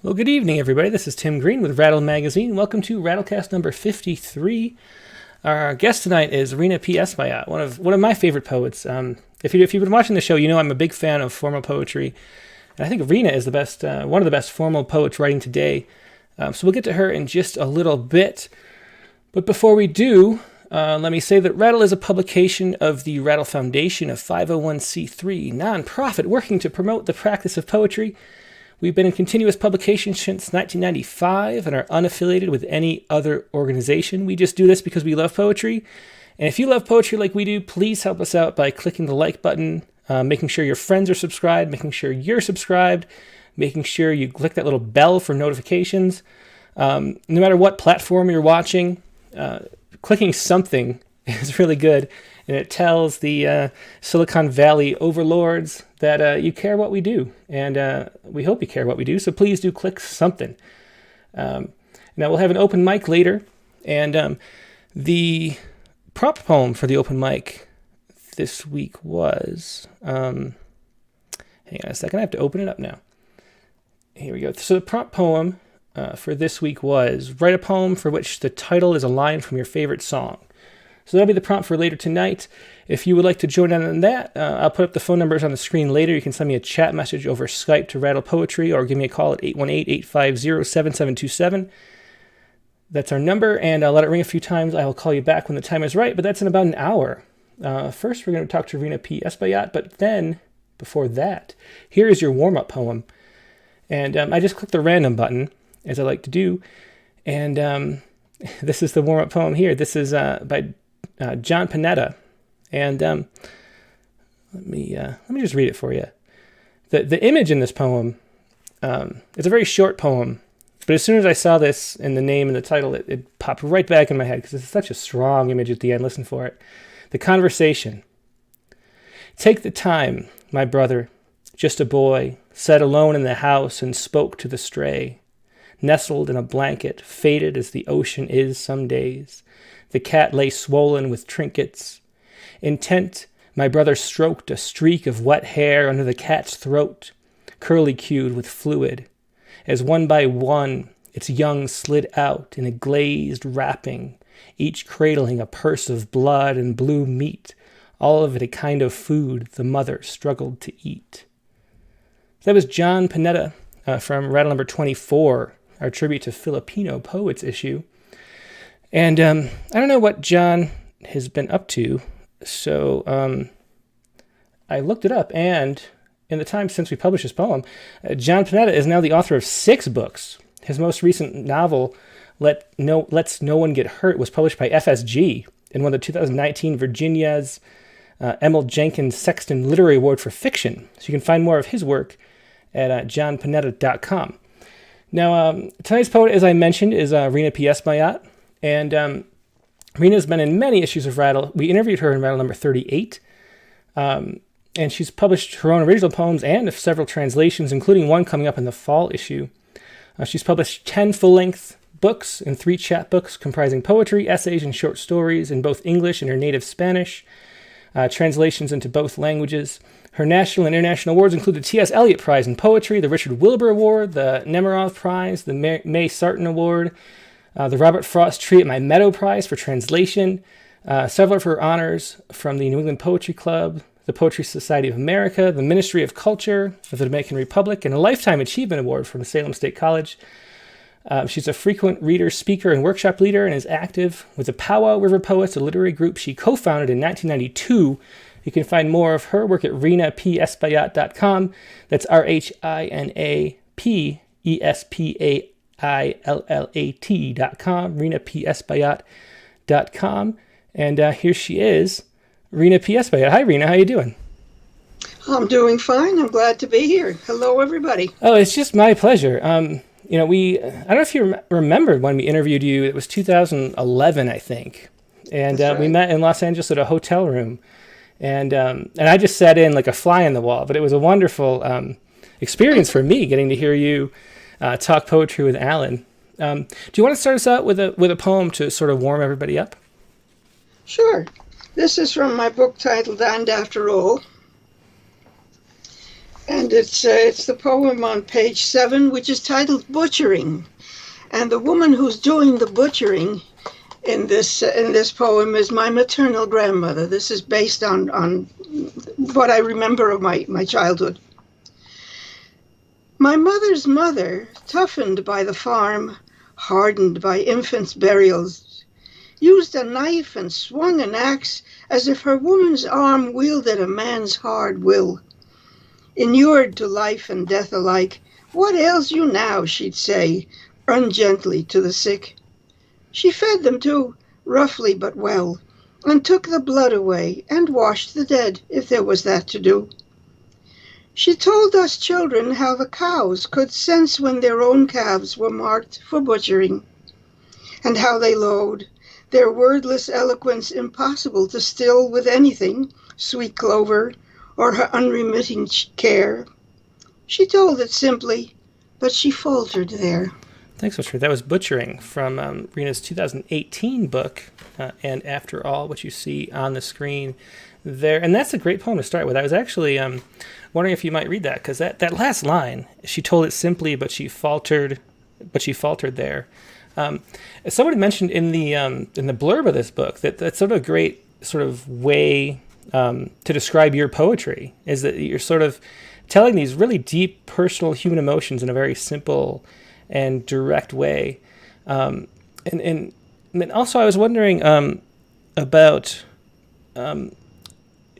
Well, good evening, everybody. This is Tim Green with Rattle Magazine. Welcome to Rattlecast number 53. Our guest tonight is Rhina P. Espaillat, one of my favorite poets. If you've been watching the show, you know I'm a big fan of formal poetry, and I think Rhina is one of the best formal poets writing today. So we'll get to her in just a little bit. But before we do, let me say that Rattle is a publication of the Rattle Foundation, a 501c3 nonprofit working to promote the practice of poetry. We've been in continuous publication since 1995 and are unaffiliated with any other organization. We just do this because we love poetry. And if you love poetry like we do, please help us out by clicking the like button, making sure your friends are subscribed, making sure you're subscribed, making sure you click that little bell for notifications. No matter what platform you're watching, clicking something is really good. And it tells the Silicon Valley overlords that you care what we do. And we hope you care what we do. So please do click something. Now we'll have an open mic later. And the prompt poem for the open mic this week was... hang on a second. I have to open it up now. Here we go. So the prompt poem for this week was, write a poem for which the title is a line from your favorite song. So that'll be the prompt for later tonight. If you would like to join in on that, I'll put up the phone numbers on the screen later. You can send me a chat message over Skype to Rattle Poetry or give me a call at 818-850-7727. That's our number, and I'll let it ring a few times. I will call you back when the time is right, but that's in about an hour. First, we're going to talk to Rhina P. Espaillat, but then, before that, here is your warm-up poem. And I just clicked the random button, as I like to do, and this is the warm-up poem here. This is by John Panetta, and let me just read it for you. The image in this poem, it's a very short poem, but as soon as I saw this in the name and the title, it popped right back in my head because it's such a strong image at the end. Listen for it. The conversation. Take the time, my brother, just a boy, sat alone in the house and spoke to the stray. Nestled in a blanket, faded as the ocean is some days. The cat lay swollen with trinkets. Intent, my brother stroked a streak of wet hair under the cat's throat, curly-cued with fluid. As one by one, its young slid out in a glazed wrapping, each cradling a purse of blood and blue meat, all of it a kind of food the mother struggled to eat. That was John Panetta from Rattle number 24, our tribute to Filipino poets issue. And I don't know what John has been up to, so I looked it up, and in the time since we published this poem, John Panetta is now the author of 6 books. His most recent novel, Let's No One Get Hurt, was published by FSG and won the 2019 Virginia's Emil Jenkins Sexton Literary Award for Fiction. So you can find more of his work at johnpanetta.com. Now, tonight's poet, as I mentioned, is Rhina P. Espaillat, and Rhina's been in many issues of Rattle. We interviewed her in Rattle number 38, and she's published her own original poems and several translations, including one coming up in the fall issue. She's published 10 full-length books and 3 chapbooks comprising poetry, essays, and short stories in both English and her native Spanish, translations into both languages. Her national and international awards include the T.S. Eliot Prize in Poetry, the Richard Wilbur Award, the Nemerov Prize, the May Sarton Award, the Robert Frost Treat My Meadow Prize for translation, several of her honors from the New England Poetry Club, the Poetry Society of America, the Ministry of Culture of the Dominican Republic, and a Lifetime Achievement Award from Salem State College. She's a frequent reader, speaker, and workshop leader, and is active with the Powow River Poets, a literary group she co-founded in 1992. You can find more of her work at rhinapespaillat.com. That's RHINAPESPAILLAT.com, rhinapespaillat.com. And here she is, Rhina P. Espaillat. Hi, Rhina. How you doing? I'm doing fine. I'm glad to be here. Hello, everybody. Oh, it's just my pleasure. I don't know if you remember when we interviewed you. It was 2011, I think. And right. We met in Los Angeles at a hotel room. And I just sat in like a fly in the wall. But it was a wonderful experience for me getting to hear you talk poetry with Alan. Do you want to start us out with a poem to sort of warm everybody up? Sure. This is from my book titled And After All. And it's the poem on page 7, which is titled Butchering. And the woman who's doing the butchering in this poem is my maternal grandmother. This is based on what I remember of my childhood. My mother's mother, toughened by the farm, hardened by infants' burials, used a knife and swung an axe as if her woman's arm wielded a man's hard will. Inured to life and death alike, "What ails you now?" she'd say, ungently to the sick. She fed them too, roughly but well, and took the blood away, and washed the dead, if there was that to do. She told us children how the cows could sense when their own calves were marked for butchering, and how they lowed, their wordless eloquence impossible to still with anything, sweet clover, or her unremitting care. She told it simply, but she faltered there. Thanks, Richard. That was Butchering from Rhina's 2018 book, And After All, which you see on the screen there. And that's a great poem to start with. I was actually wondering if you might read that, because that last line, she told it simply, but she faltered there. Somebody mentioned in the blurb of this book that's sort of a great sort of way to describe your poetry, is that you're sort of telling these really deep personal human emotions in a very simple and direct way. And also I was wondering about,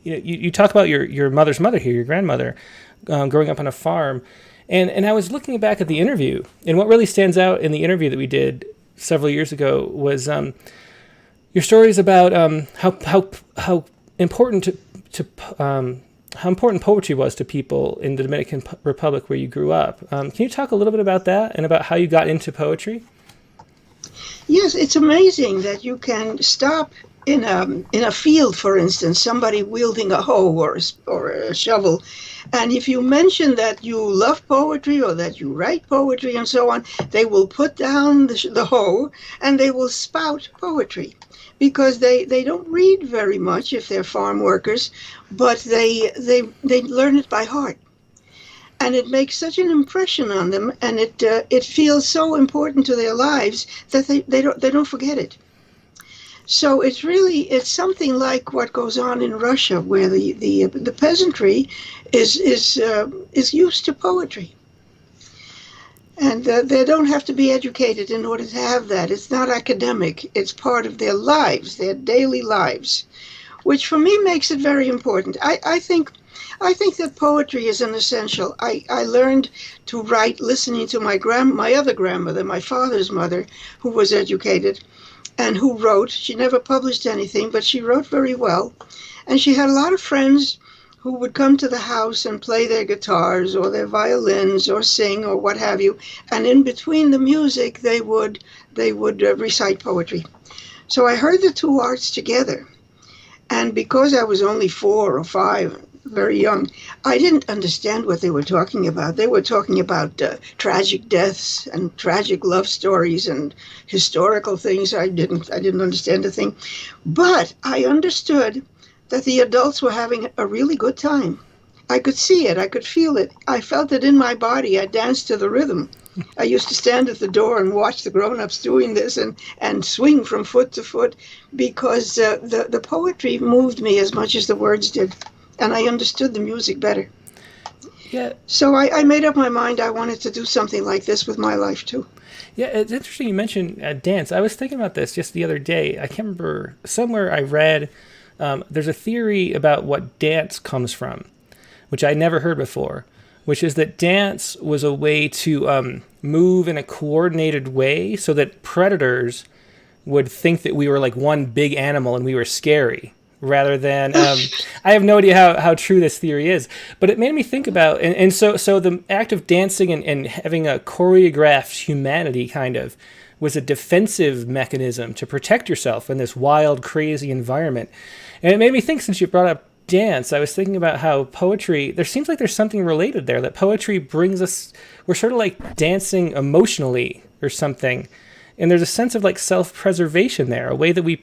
you talk about your mother's mother here, your grandmother, growing up on a farm. And I was looking back at the interview, and what really stands out in the interview that we did several years ago was your stories about how important how important poetry was to people in the Dominican Republic where you grew up. Can you talk a little bit about that and about how you got into poetry? Yes, it's amazing that you can stop in a field, for instance, somebody wielding a hoe or a shovel, and if you mention that you love poetry or that you write poetry and so on, they will put down the hoe and they will spout poetry, because they don't read very much if they're farm workers, but they learn it by heart. And it makes such an impression on them, and it feels so important to their lives that they don't forget it. So it's something like what goes on in Russia, where the peasantry is used to poetry. And they don't have to be educated in order to have that. It's not academic. It's part of their lives, their daily lives, which for me makes it very important. I think that poetry is an essential. I learned to write listening to my other grandmother, my father's mother, who was educated and who wrote. She never published anything, but she wrote very well. And she had a lot of friends who would come to the house and play their guitars or their violins or sing or what have you. And in between the music, they would recite poetry. So I heard the two arts together. And because I was only 4 or 5, very young, I didn't understand what they were talking about. They were talking about tragic deaths and tragic love stories and historical things. I didn't understand a thing. But I understood that the adults were having a really good time. I could see it. I could feel it. I felt it in my body. I danced to the rhythm. I used to stand at the door and watch the grown-ups doing this and swing from foot to foot, because the poetry moved me as much as the words did, and I understood the music better. Yeah. So I made up my mind I wanted to do something like this with my life too. Yeah, it's interesting you mentioned dance. I was thinking about this just the other day. I can't remember, somewhere I read there's a theory about what dance comes from, which I never heard before, which is that dance was a way to move in a coordinated way so that predators would think that we were like one big animal and we were scary, rather than I have no idea how true this theory is, but it made me think about, and so the act of dancing and having a choreographed humanity kind of was a defensive mechanism to protect yourself in this wild, crazy environment. And it made me think, since you brought up dance, I was thinking about how poetry, there seems like there's something related there, that poetry brings us, we're sort of like dancing emotionally or something, and there's a sense of like self-preservation there, a way that we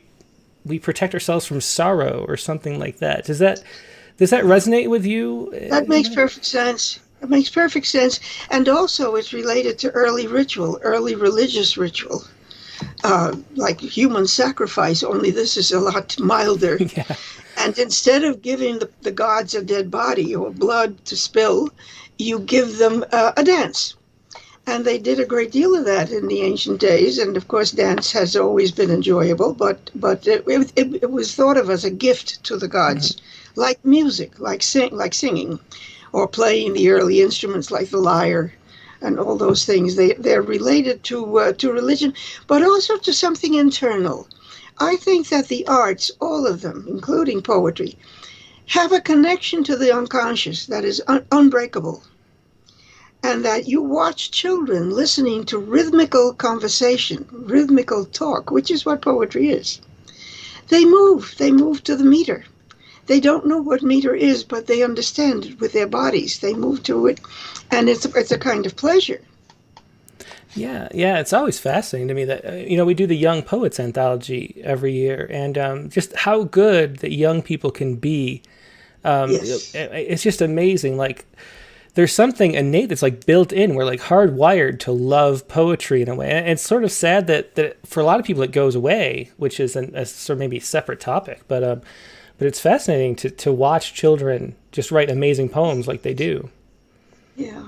protect ourselves from sorrow or something like that. Does Does that resonate with you? That makes perfect sense. It makes perfect sense. And also it's related to early ritual, early religious ritual, like human sacrifice, only this is a lot milder. Yeah. And instead of giving the gods a dead body or blood to spill, you give them a dance. And they did a great deal of that in the ancient days. And of course, dance has always been enjoyable, but it was thought of as a gift to the gods, like music, like singing, or playing the early instruments like the lyre, and all those things. They're related to religion, but also to something internal. I think that the arts, all of them, including poetry, have a connection to the unconscious that is unbreakable. And that you watch children listening to rhythmical conversation, rhythmical talk, which is what poetry is. They move to the meter. They don't know what meter is, but they understand it with their bodies. They move to it, and it's a kind of pleasure. Yeah, it's always fascinating to me that, we do the Young Poets Anthology every year, and just how good that young people can be. Yes. It's just amazing. Like, there's something innate that's like built in. We're like hardwired to love poetry in a way. And it's sort of sad that for a lot of people it goes away, which is a sort of maybe separate topic. But it's fascinating to watch children just write amazing poems like they do. Yeah,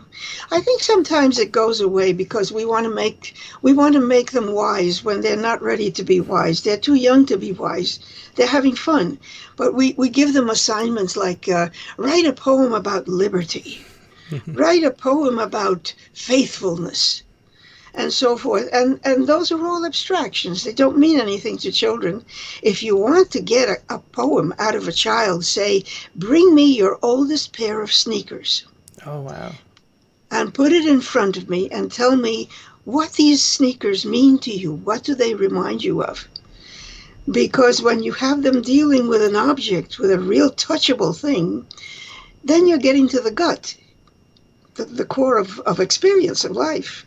I think sometimes it goes away because we want to make them wise when they're not ready to be wise. They're too young to be wise. They're having fun, but we give them assignments like write a poem about liberty. Write a poem about faithfulness, and so forth. And those are all abstractions. They don't mean anything to children. If you want to get a poem out of a child, say, bring me your oldest pair of sneakers. Oh, wow. And put it in front of me and tell me what these sneakers mean to you. What do they remind you of? Because when you have them dealing with an object, with a real touchable thing, then you're getting to the gut. The core of experience of life.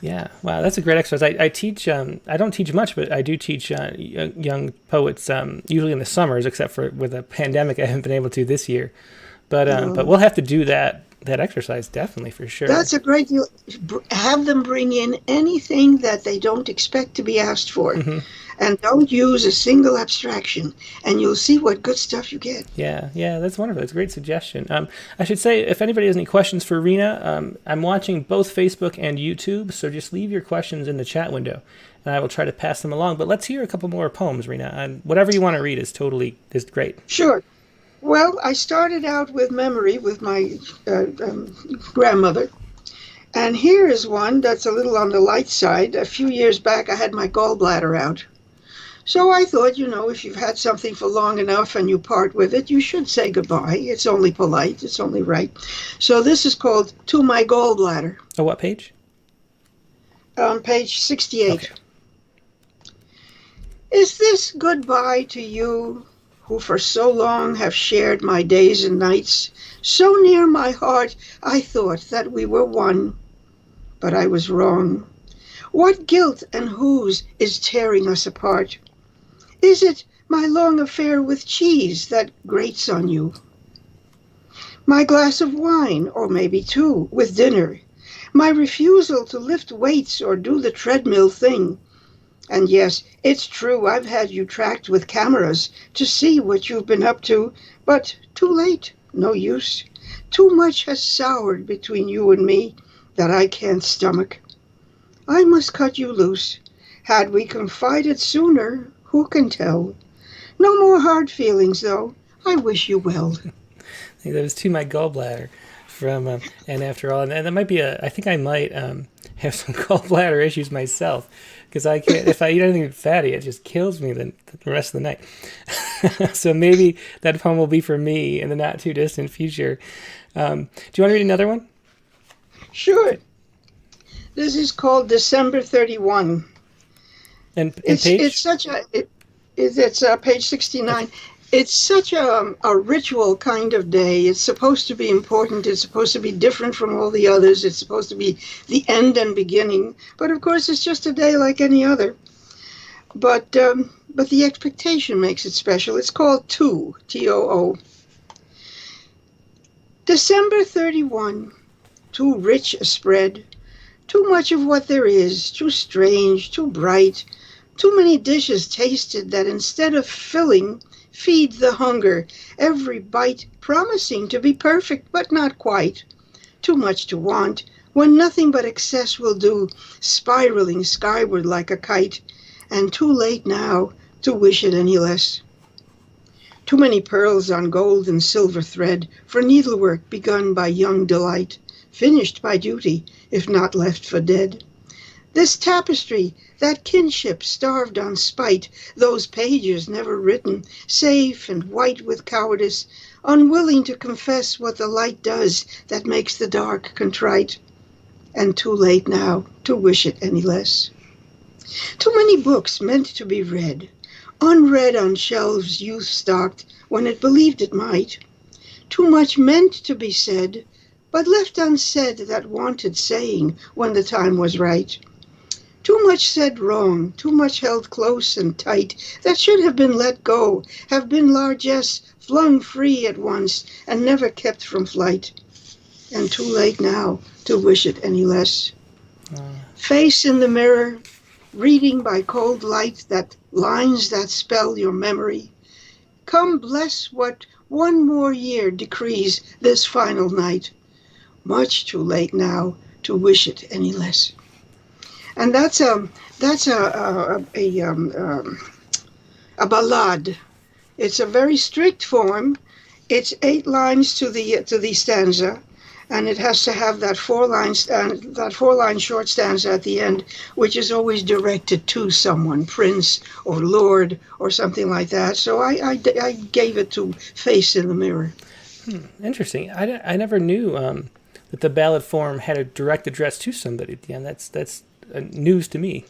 Yeah, wow, that's a great exercise. I teach. I don't teach much, but I do teach young poets. Usually in the summers, except for with a pandemic, I haven't been able to this year. But we'll have to do that exercise definitely for sure. That's a great deal. Have them bring in anything that they don't expect to be asked for. And don't use a single abstraction, and you'll see what good stuff you get. Yeah, that's wonderful. It's a great suggestion. I should say, if anybody has any questions for Rhina, I'm watching both Facebook and YouTube, so just leave your questions in the chat window, and I will try to pass them along. But let's hear a couple more poems, Rhina. And whatever you want to read is great. Sure. Well, I started out with memory with my grandmother. And here is one that's a little on the light side. A few years back, I had my gallbladder out. So I thought, if you've had something for long enough and you part with it, you should say goodbye. It's only polite. It's only right. So this is called To My Gallbladder. Oh, what page? Page 68. Okay. Is this goodbye to you, who for so long have shared my days and nights? So near my heart, I thought that we were one, but I was wrong. What guilt and whose is tearing us apart? Is it my long affair with cheese that grates on you? My glass of wine, or maybe two, with dinner? My refusal to lift weights or do the treadmill thing? And yes, it's true, I've had you tracked with cameras to see what you've been up to, but too late, no use. Too much has soured between you and me that I can't stomach. I must cut you loose. Had we confided sooner, who can tell? No more hard feelings, though. I wish you well. I think that was To My Gallbladder from And After All. And that might be I think I might have some gallbladder issues myself, because I can't, if I eat anything fatty, it just kills me the rest of the night. So maybe that poem will be for me in the not too distant future. Do you want to read another one? Sure. This is called December 31. And it's page? It's page 69. It's such a ritual kind of day. It's supposed to be important. It's supposed to be different from all the others. It's supposed to be the end and beginning. But of course, it's just a day like any other. But the expectation makes it special. It's called Too, T-O-O. December 31, too rich a spread, too much of what there is, too strange, too bright, too many dishes tasted that instead of filling, feed the hunger, every bite promising to be perfect, but not quite. Too much to want, when nothing but excess will do, spiraling skyward like a kite, and too late now to wish it any less. Too many pearls on gold and silver thread for needlework begun by young delight, finished by duty, if not left for dead. This tapestry, that kinship starved on spite, those pages never written, safe and white with cowardice, unwilling to confess what the light does that makes the dark contrite, and too late now to wish it any less. Too many books meant to be read, unread on shelves youth stocked when it believed it might. Too much meant to be said, but left unsaid that wanted saying when the time was right. Too much said wrong, too much held close and tight, that should have been let go, have been largesse flung free at once, and never kept from flight. And too late now to wish it any less. Face in the mirror, reading by cold light that lines that spell your memory. Come bless what one more year decrees this final night. Much too late now to wish it any less. And that's a ballade. It's a very strict form. It's 8 lines to the stanza, and it has to have that 4-line short stanza at the end, which is always directed to someone, prince or lord or something like that. So I gave it to Face in the Mirror. Interesting. I never knew that the ballad form had a direct address to somebody at the end. That's news to me.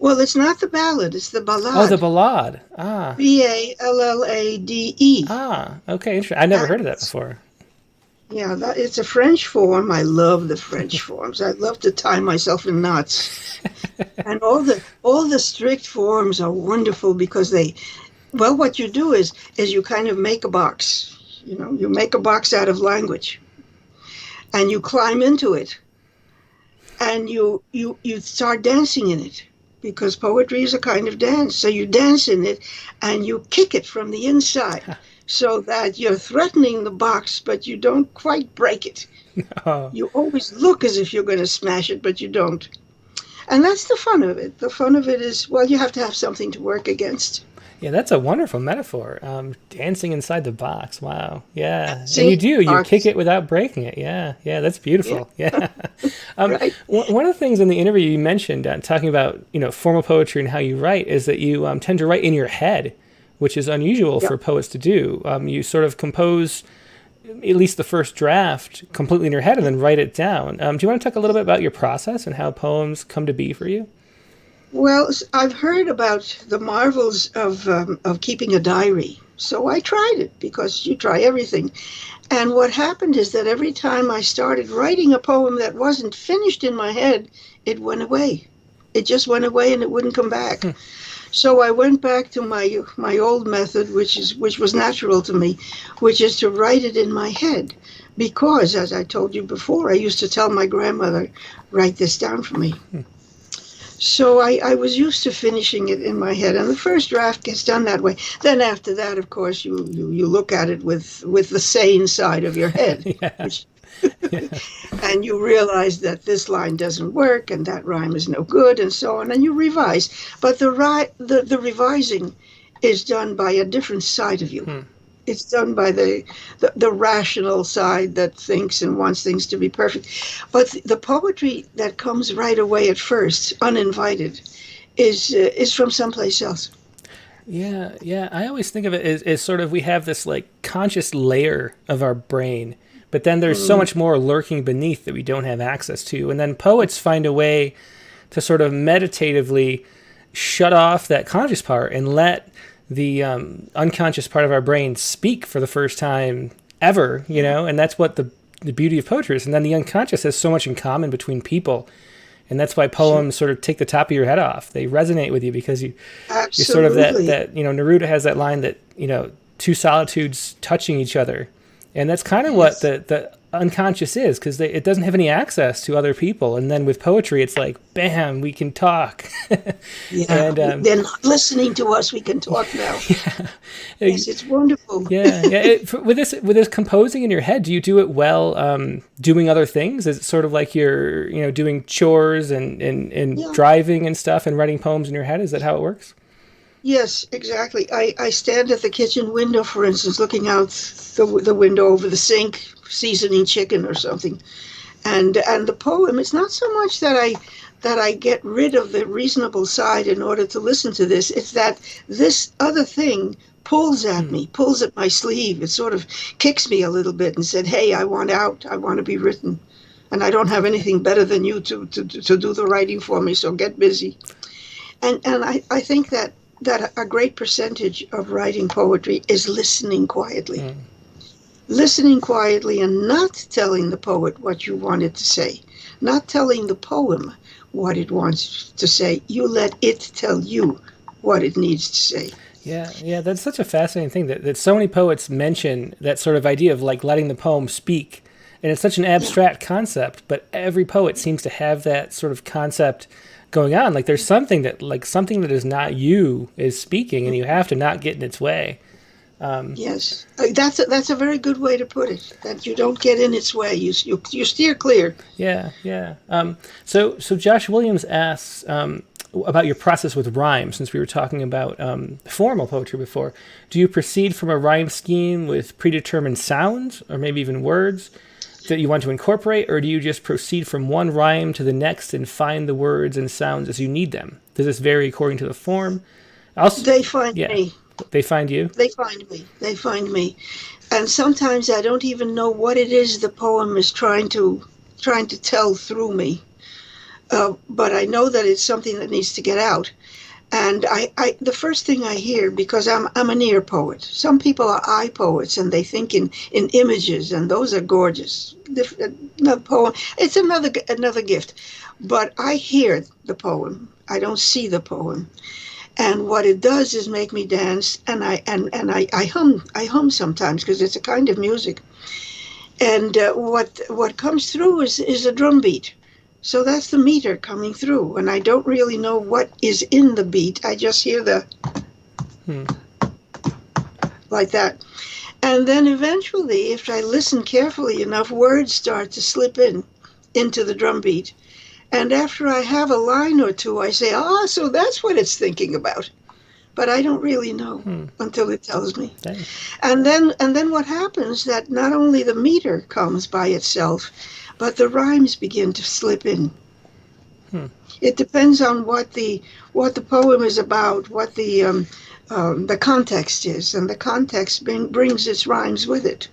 Well, it's not the ballad, it's the ballade. Oh, the ballade. Ah. Ballade. Ah, okay, interesting. I never heard of that before. Yeah, it's a French form. I love the French forms. I love to tie myself in knots. And all the strict forms are wonderful because what you do is you kind of make a box. You make a box out of language. And you climb into it. And you start dancing in it, because poetry is a kind of dance. So you dance in it and you kick it from the inside so that you're threatening the box, but you don't quite break it. No. You always look as if you're going to smash it, but you don't. And that's the fun of it. The fun of it is, you have to have something to work against. Yeah, that's a wonderful metaphor. Dancing inside the box. Wow. Yeah. See, and you do. You kick it without breaking it. Yeah. Yeah, that's beautiful. Yeah. Right. One of the things in the interview you mentioned, talking about, formal poetry and how you write, is that you tend to write in your head, which is unusual for poets to do. You sort of compose at least the first draft completely in your head and then write it down. Do you want to talk a little bit about your process and how poems come to be for you? Well, I've heard about the marvels of keeping a diary. So I tried it, because you try everything. And what happened is that every time I started writing a poem that wasn't finished in my head, it went away. It just went away and it wouldn't come back. So I went back to my old method, which was natural to me, which is to write it in my head. Because, as I told you before, I used to tell my grandmother, write this down for me. So I was used to finishing it in my head, and the first draft gets done that way. Then after that, of course, you look at it with the sane side of your head, and you realize that this line doesn't work, and that rhyme is no good, and so on, and you revise. But the revising is done by a different side of you. It's done by the rational side that thinks and wants things to be perfect. But the poetry that comes right away at first, uninvited, is from someplace else. Yeah. I always think of it as sort of, we have this like conscious layer of our brain, but then there's so much more lurking beneath that we don't have access to. And then poets find a way to sort of meditatively shut off that conscious part and let the unconscious part of our brain speak for the first time ever, and that's what the beauty of poetry is. And then the unconscious has so much in common between people, and that's why poems sort of take the top of your head off. They resonate with you because you're sort of that Neruda has that line that, two solitudes touching each other And that's kind of what the unconscious is, because it doesn't have any access to other people. And then with poetry, it's like, bam, we can talk. Yeah, and, they're not listening to us. We can talk now. Yeah. Yes, it's wonderful. Yeah. With this composing in your head, do you do it well doing other things? Is it sort of like you're doing chores and driving and stuff and writing poems in your head? Is that how it works? Yes, exactly. I stand at the kitchen window, for instance, looking out the window over the sink, seasoning chicken or something. And the poem, it's not so much that I get rid of the reasonable side in order to listen to this. It's that this other thing pulls at me, pulls at my sleeve. It sort of kicks me a little bit and said, hey, I want out. I want to be written. And I don't have anything better than you to do the writing for me, so get busy. And I think that a great percentage of writing poetry is listening quietly. Listening quietly and not telling the poet what you want it to say. Not telling the poem what it wants to say. You let it tell you what it needs to say. Yeah, that's such a fascinating thing that so many poets mention that sort of idea of like letting the poem speak. And it's such an abstract concept, but every poet seems to have that sort of concept going on. Like there's something that is not you is speaking, and you have to not get in its way. Yes, that's a very good way to put it. That you don't get in its way. You steer clear. Yeah. So Josh Williams asks about your process with rhyme. Since we were talking about formal poetry before, do you proceed from a rhyme scheme with predetermined sounds, or maybe even words that you want to incorporate, or do you just proceed from one rhyme to the next and find the words and sounds as you need them? Does this vary according to the form? They find me. They find you? They find me. And sometimes I don't even know what it is the poem is trying to tell through me. But I know that it's something that needs to get out. And I the first thing I hear, because I'm an ear poet. Some people are eye poets and they think in images, and those are gorgeous. Another poem, it's another gift. But I hear the poem. I don't see the poem. And what it does is make me dance, and I hum sometimes, because it's a kind of music. And what comes through is a drum beat. So that's the meter coming through, and I don't really know what is in the beat. I just hear the like that. And then eventually, if I listen carefully enough, words start to slip into the drum beat. And after I have a line or two, I say, so that's what it's thinking about. But I don't really know until it tells me. Dang. And then what happens, that not only the meter comes by itself, but the rhymes begin to slip in. It depends on what the poem is about, what the context is, and the context brings its rhymes with it.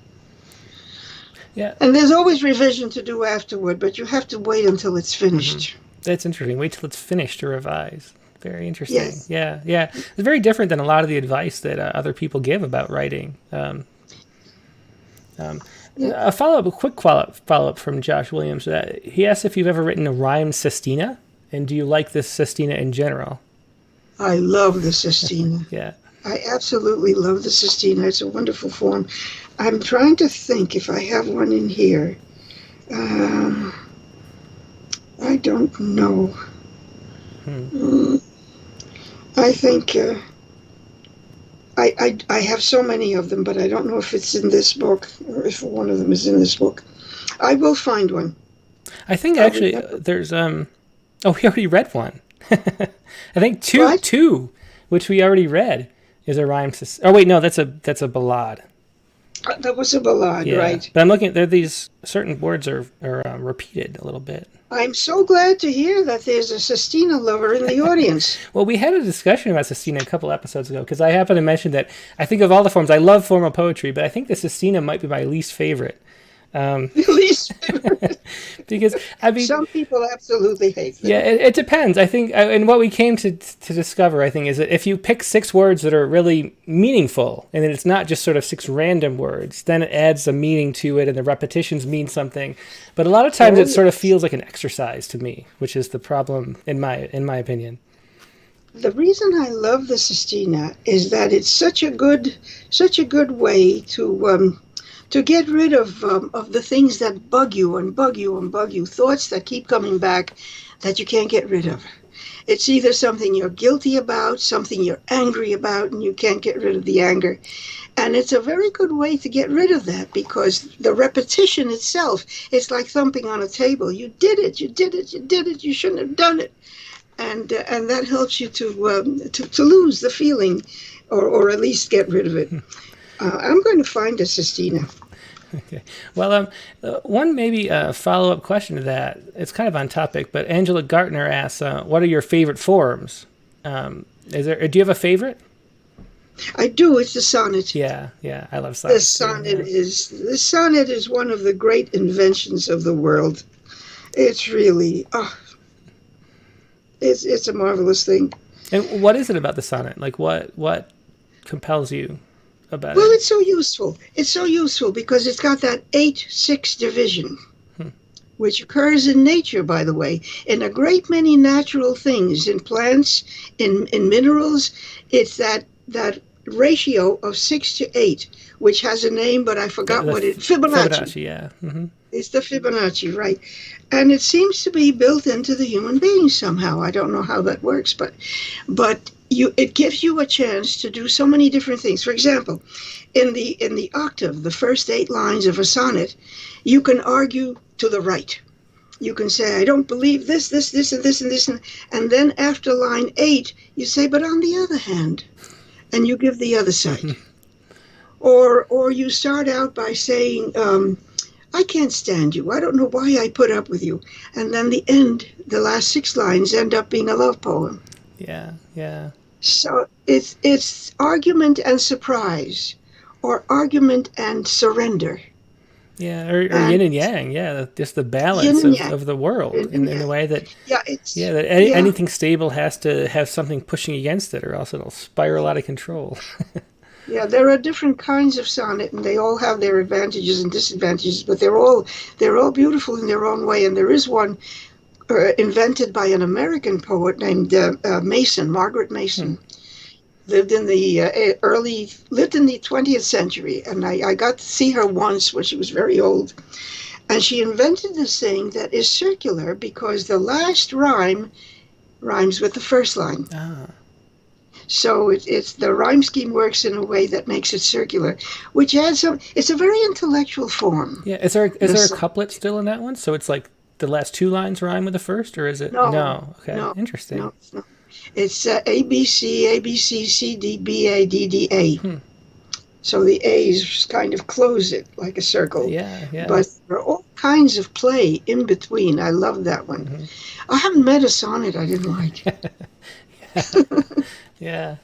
Yeah. And there's always revision to do afterward, but you have to wait until it's finished. That's interesting. Wait till it's finished to revise. Very interesting. Yes. Yeah. It's very different than a lot of the advice that other people give about writing. A quick follow-up from Josh Williams. He asked if you've ever written a rhymed sestina, and do you like this sestina in general? I love the sestina. Yeah. I absolutely love the sestina. It's a wonderful form. I'm trying to think if I have one in here. I don't know. I think I have so many of them, but I don't know if it's in this book or if one of them is in this book. I will find one. I think actually there's we already read one. I think two, which we already read, is a rhyme. Oh wait, no, that's a ballad. That was a ballad, right? But I'm looking. There, these certain words are repeated a little bit. I'm so glad to hear that there's a sestina lover in the audience. Well, we had a discussion about sestina a couple episodes ago, because I happened to mention that I think of all the forms, I love formal poetry, but I think the sestina might be my least favorite. Least favorite. Because some people absolutely hate them. Yeah, it depends. I think, and what we came to discover, I think, is that if you pick 6 words that are really meaningful, and then it's not just sort of 6 random words, then it adds a meaning to it, and the repetitions mean something. But a lot of times it sort of feels like an exercise to me, which is the problem in my opinion. The reason I love the sestina is that it's such a good way to to get rid of the things that bug you and bug you and bug you, thoughts that keep coming back that you can't get rid of. It's either something you're guilty about, something you're angry about, and you can't get rid of the anger. And it's a very good way to get rid of that, because the repetition itself, it's like thumping on a table. You did it, you did it, you did it, you shouldn't have done it. And that helps you to lose the feeling, or at least get rid of it. I'm going to find a Sistina. Okay. Well, one maybe follow-up question to that. It's kind of on topic, but Angela Gartner asks, "What are your favorite forms? Do you have a favorite?" I do. It's the sonnet. Yeah, I love sonnets. The sonnet is one of the great inventions of the world. It's really, it's a marvelous thing. And what is it about the sonnet? Like, what compels you about it? Well, it's so useful. It's so useful because it's got that 8-6 division, which occurs in nature, by the way, in a great many natural things, in plants, in minerals. It's that ratio of 6 to 8, which has a name, but I forgot what it. Fibonacci. Yeah. Mm-hmm. It's the Fibonacci, right? And it seems to be built into the human being somehow. I don't know how that works, but it gives you a chance to do so many different things. For example, in the octave, the first 8 lines of a sonnet, you can argue to the right. You can say, I don't believe this, and this, and then after line 8, you say, but on the other hand, and you give the other side. Or you start out by saying, I can't stand you. I don't know why I put up with you. And then the last 6 lines end up being a love poem. Yeah. So it's argument and surprise, or argument and surrender. Yeah, or yin and yang. Yeah, just the balance of the world in the way that anything stable has to have something pushing against it, or else it'll spiral out of control. Yeah, there are different kinds of sonnet, and they all have their advantages and disadvantages, but they're all beautiful in their own way. And there is one invented by an American poet named Margaret Mason. Lived in the 20th century, and I got to see her once when she was very old. And she invented this thing that is circular because the last rhyme rhymes with the first line. So it's the rhyme scheme works in a way that makes it circular, which adds some. It's a very intellectual form. Yeah, is there a couplet still in that one? So it's like the last 2 lines rhyme with the first, or is it? No. Okay, no, interesting. No. It's A, B, C, C, D, B, A, D, D, A. So the A's kind of close it like a circle. Yeah. But there are all kinds of play in between. I love that one. Mm-hmm. I haven't met a sonnet I didn't like. Yeah.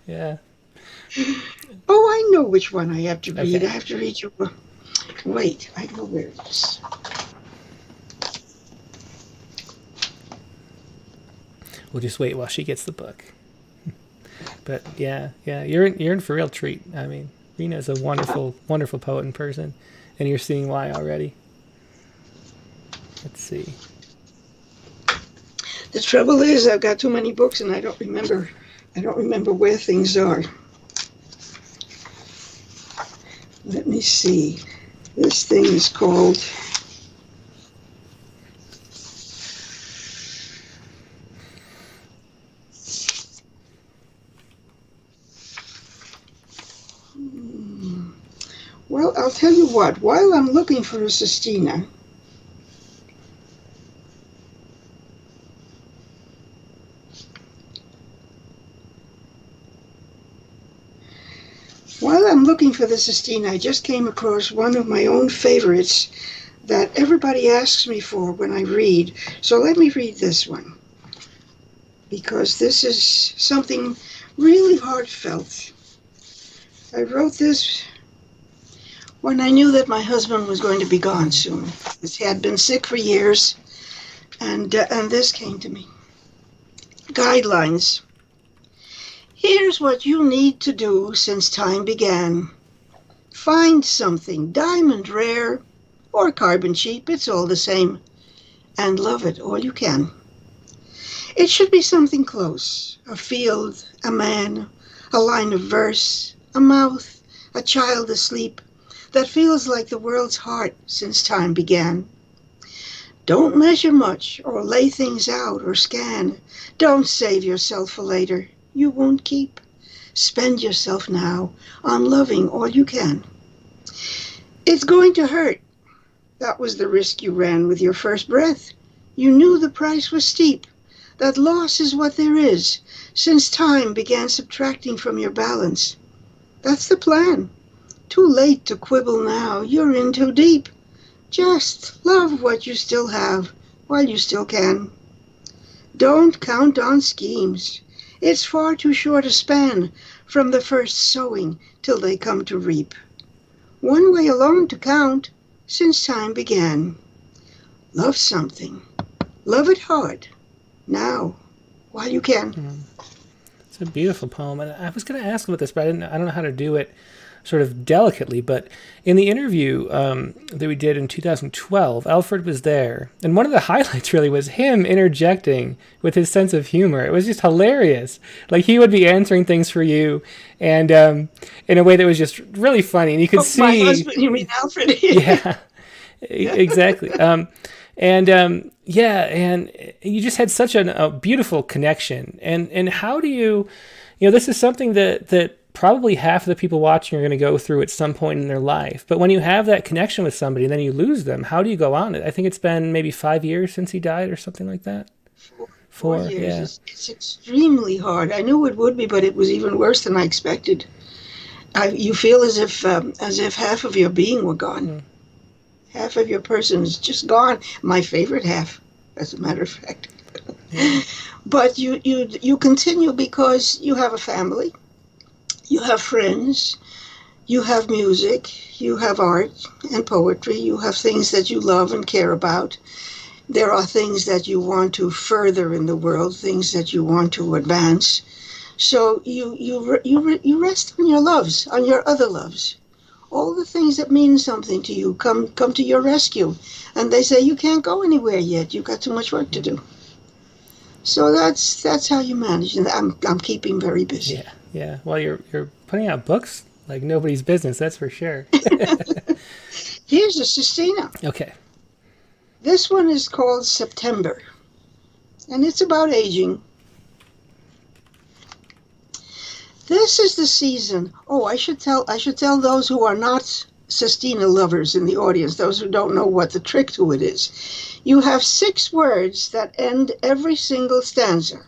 Oh, I know which one I have to read. Okay. I have to read you. Wait, I know where it is. We'll just wait while she gets the book. But yeah, you're in for a real treat. I mean, Rhina is a wonderful, wonderful poet in person, and you're seeing why already. Let's see. The trouble is, I've got too many books, and I don't remember where things are. Let me see. This thing is called. Well, I'll tell you what. While I'm looking for a Sistina, I just came across one of my own favorites that everybody asks me for when I read. So let me read this one, because this is something really heartfelt. I wrote this when I knew that my husband was going to be gone soon. He had been sick for years, and this came to me. Guidelines. Here's what you need to do since time began. Find something diamond rare or carbon cheap, it's all the same, and love it all you can. It should be something close, a field, a man, a line of verse, a mouth, a child asleep, that feels like the world's heart since time began. Don't measure much or lay things out or scan. Don't save yourself for later. You won't keep. Spend yourself now on loving all you can. It's going to hurt. That was the risk you ran with your first breath. You knew the price was steep, that loss is what there is, since time began subtracting from your balance. That's the plan. Too late to quibble now, you're in too deep. Just love what you still have while you still can. Don't count on schemes. It's far too short a span from the first sowing till they come to reap. One way alone to count since time began. Love something. Love it hard. Now, while you can. It's a beautiful poem. And I was going to ask about this, but I don't know how to do it sort of delicately. But in the interview that we did in 2012, Alfred was there. And one of the highlights really was him interjecting with his sense of humor. It was just hilarious. Like he would be answering things for you and in a way that was just really funny. And you could see... My husband, you mean Alfred? Yeah, exactly. And you just had such a beautiful connection. And how do you this is something that probably half of the people watching are going to go through at some point in their life. But when you have that connection with somebody and then you lose them, how do you go on it? I think it's been maybe 5 years since he died or something like that. Four years. Yeah. It's extremely hard. I knew it would be, but it was even worse than I expected. You feel as if half of your being were gone. Mm. Half of your person is just gone. My favorite half, as a matter of fact. Yeah. But you continue because you have a family. You have friends, you have music, you have art and poetry, you have things that you love and care about. There are things that you want to further in the world, things that you want to advance. So you rest on your loves, on your other loves. All the things that mean something to you come to your rescue. And they say, you can't go anywhere yet, you've got too much work to do. So that's how you manage, and I'm keeping very busy. Yeah. Well, you're putting out books like nobody's business, that's for sure. Here's a sestina. Okay. This one is called September, and it's about aging. This is the season. Oh, I should tell those who are not sestina lovers in the audience, those who don't know what the trick to it is. You have 6 words that end every single stanza.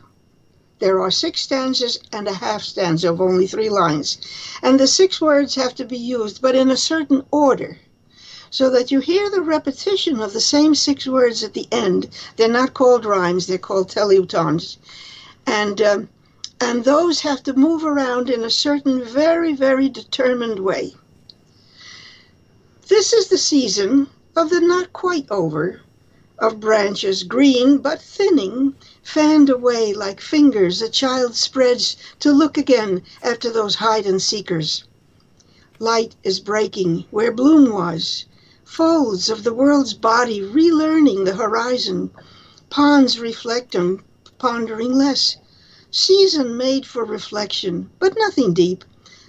There are 6 stanzas and a half stanza of only 3 lines. And the 6 words have to be used, but in a certain order, so that you hear the repetition of the same 6 words at the end. They're not called rhymes, they're called teliutons. And those have to move around in a certain very, very determined way. This is the season of the not quite over, of branches green but thinning, fanned away like fingers a child spreads to look again after those hide-and-seekers. Light is breaking where bloom was, folds of the world's body relearning the horizon, ponds reflect on pondering less. Season made for reflection, but nothing deep.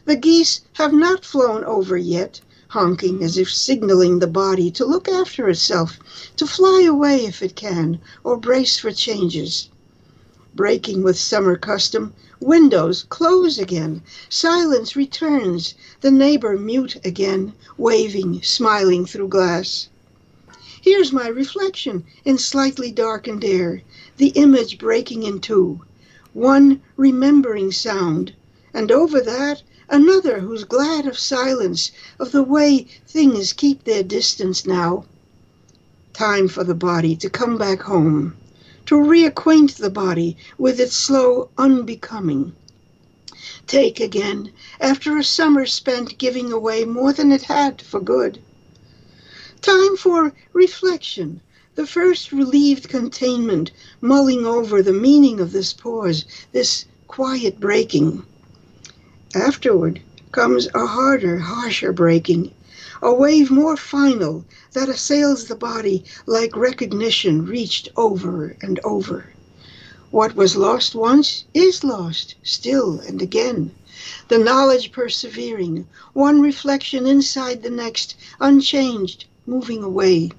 The geese have not flown over yet, honking as if signaling the body to look after itself, to fly away if it can, or brace for changes. Breaking with summer custom, windows close again, silence returns, the neighbor mute again, waving, smiling through glass. Here's my reflection in slightly darkened air, the image breaking in 2, one remembering sound, and over that, another who's glad of silence, of the way things keep their distance now. Time for the body to come back home, to reacquaint the body with its slow unbecoming. Take again, after a summer spent giving away more than it had for good. Time for reflection, the first relieved containment, mulling over the meaning of this pause, this quiet breaking. Afterward comes a harder, harsher breaking, a wave more final that assails the body like recognition reached over and over. What was lost once is lost, still and again, the knowledge persevering, one reflection inside the next, unchanged, moving away.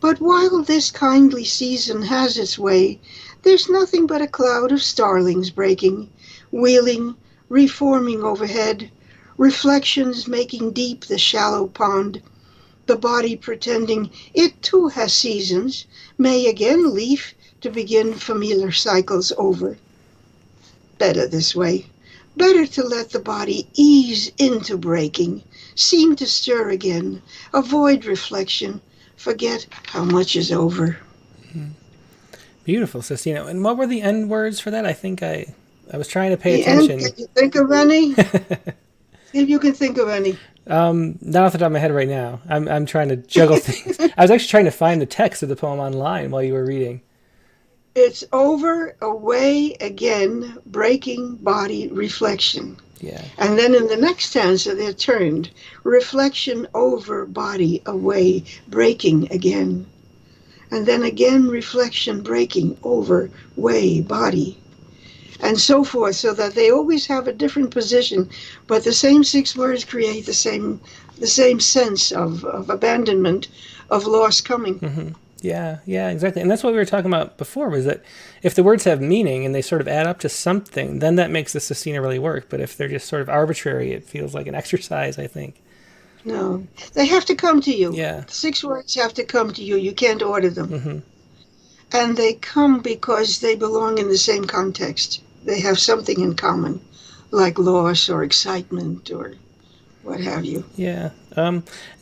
But while this kindly season has its way, there's nothing but a cloud of starlings breaking, wheeling, reforming overhead, reflections making deep the shallow pond, the body pretending it too has seasons, may again leaf to begin familiar cycles over. Better this way. Better to let the body ease into breaking, seem to stir again, avoid reflection, forget how much is over. Beautiful, Cecina. And what were the end words for that? I think I was trying to pay The attention. end, can you think of any? See if you can think of any. Not off the top of my head right now. I'm trying to juggle things. I was actually trying to find the text of the poem online while you were reading. It's over, away, again, breaking, body, reflection. Yeah. And then in the next stanza, they're turned. Reflection, over, body, away, breaking again. And then again, reflection, breaking, over, way, body. And so forth, so that they always have a different position, but the same 6 words create the same sense of abandonment, of loss coming. Mm-hmm. Yeah, exactly. And that's what we were talking about before, was that if the words have meaning and they sort of add up to something, then that makes the Cecina really work. But if they're just sort of arbitrary, it feels like an exercise, I think. No, they have to come to you. Yeah. 6 words have to come to you. You can't order them. Mm-hmm. And they come because they belong in the same context. They have something in common, like loss or excitement or what have you. Yeah.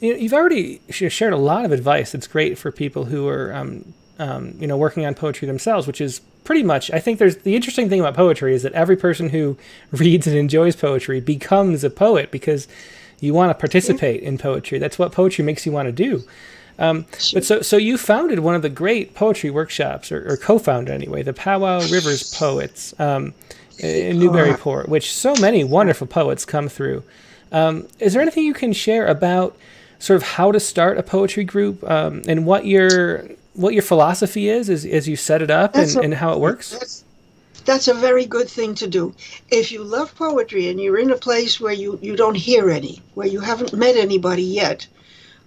You've already shared a lot of advice that's great for people who are, working on poetry themselves, which is pretty much, I think the interesting thing about poetry is that every person who reads and enjoys poetry becomes a poet because you want to participate in poetry. That's what poetry makes you want to do. But so you founded one of the great poetry workshops, or co-founded anyway, the Powow River Poets in Newburyport, which so many wonderful poets come through. Is there anything you can share about sort of how to start a poetry group and what your philosophy is as you set it up and how it works? That's a very good thing to do. If you love poetry and you're in a place where you don't hear any, where you haven't met anybody yet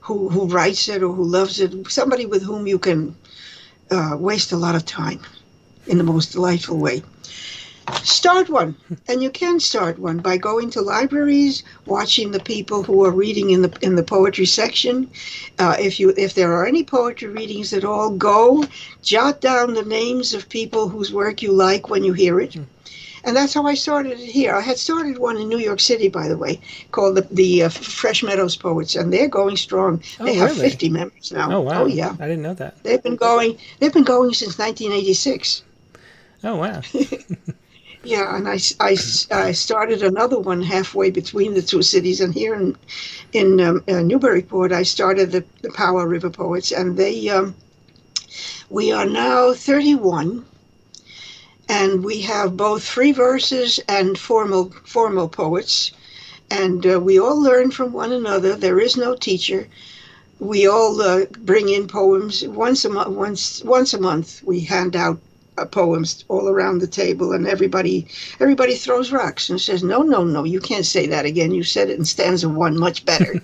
who writes it or who loves it, somebody with whom you can waste a lot of time in the most delightful way. Start one, and you can start one by going to libraries, watching the people who are reading in the poetry section. If there are any poetry readings at all, go jot down the names of people whose work you like when you hear it. And that's how I started it here. I had started one in New York City, by the way, called the Fresh Meadows Poets, and they're going strong. They have 50 members now. Oh wow! Oh yeah, I didn't know that. They've been going since 1986. Oh wow! Yeah, and I started another one halfway between the two cities, and here in Newburyport, I started the Powow River Poets, and we are now 31, and we have both free verses and formal poets, and we all learn from one another. There is no teacher. We all bring in poems once a month. We hand out poems all around the table, and everybody throws rocks and says, no, you can't say that again. You said it in stanza 1 much better.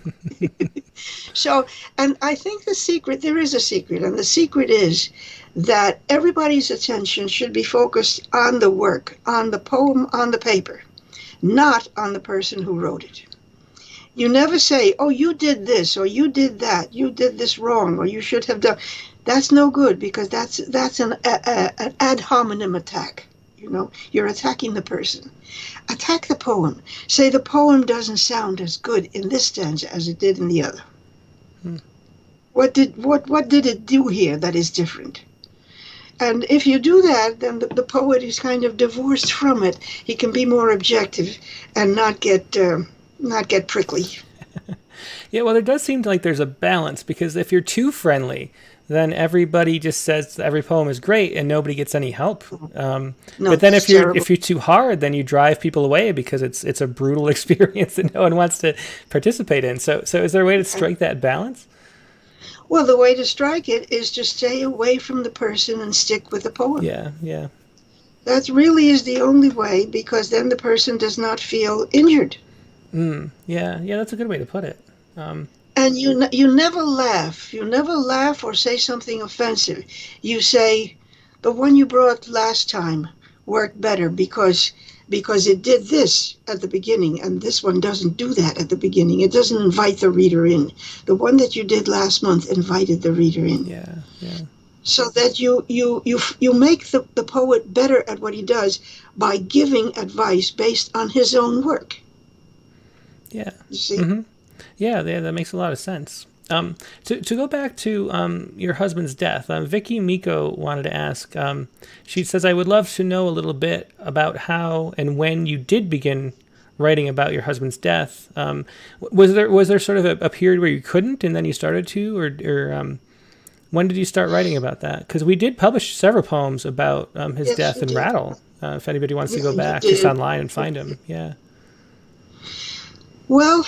So, and I think there is a secret, and the secret is that everybody's attention should be focused on the work, on the poem, on the paper, not on the person who wrote it. You never say, oh, you did this, or you did that, you did this wrong, or you should have done. That's no good, because that's an ad hominem attack. You're attacking the person. Attack the poem. Say the poem doesn't sound as good in this stanza as it did in the other. What did it do here that is different? And if you do that, then the poet is kind of divorced from it. He can be more objective and not get prickly. Yeah, well, there does seem like there's a balance, because if you're too friendly, then everybody just says every poem is great and nobody gets any help. No, but then if you're terrible. too hard, then you drive people away because it's a brutal experience that no one wants to participate in. So is there a way to strike that balance? Well, the way to strike it is to stay away from the person and stick with the poem. Yeah. That really is the only way, because then the person does not feel injured. Yeah, that's a good way to put it. And you never laugh. You never laugh or say something offensive. You say, the one you brought last time worked better because it did this at the beginning, and this one doesn't do that at the beginning. It doesn't invite the reader in. The one that you did last month invited the reader in. Yeah. So that you make the poet better at what he does by giving advice based on his own work. Yeah. You see? Mm-hmm. Yeah, that makes a lot of sense. To go back to your husband's death, Vicky Miko wanted to ask, she says, I would love to know a little bit about how and when you did begin writing about your husband's death. Was there sort of a period where you couldn't and then you started to, or when did you start writing about that? Because we did publish several poems about his death in Rattle, if anybody wants to go back just online and find him. Yeah. Well,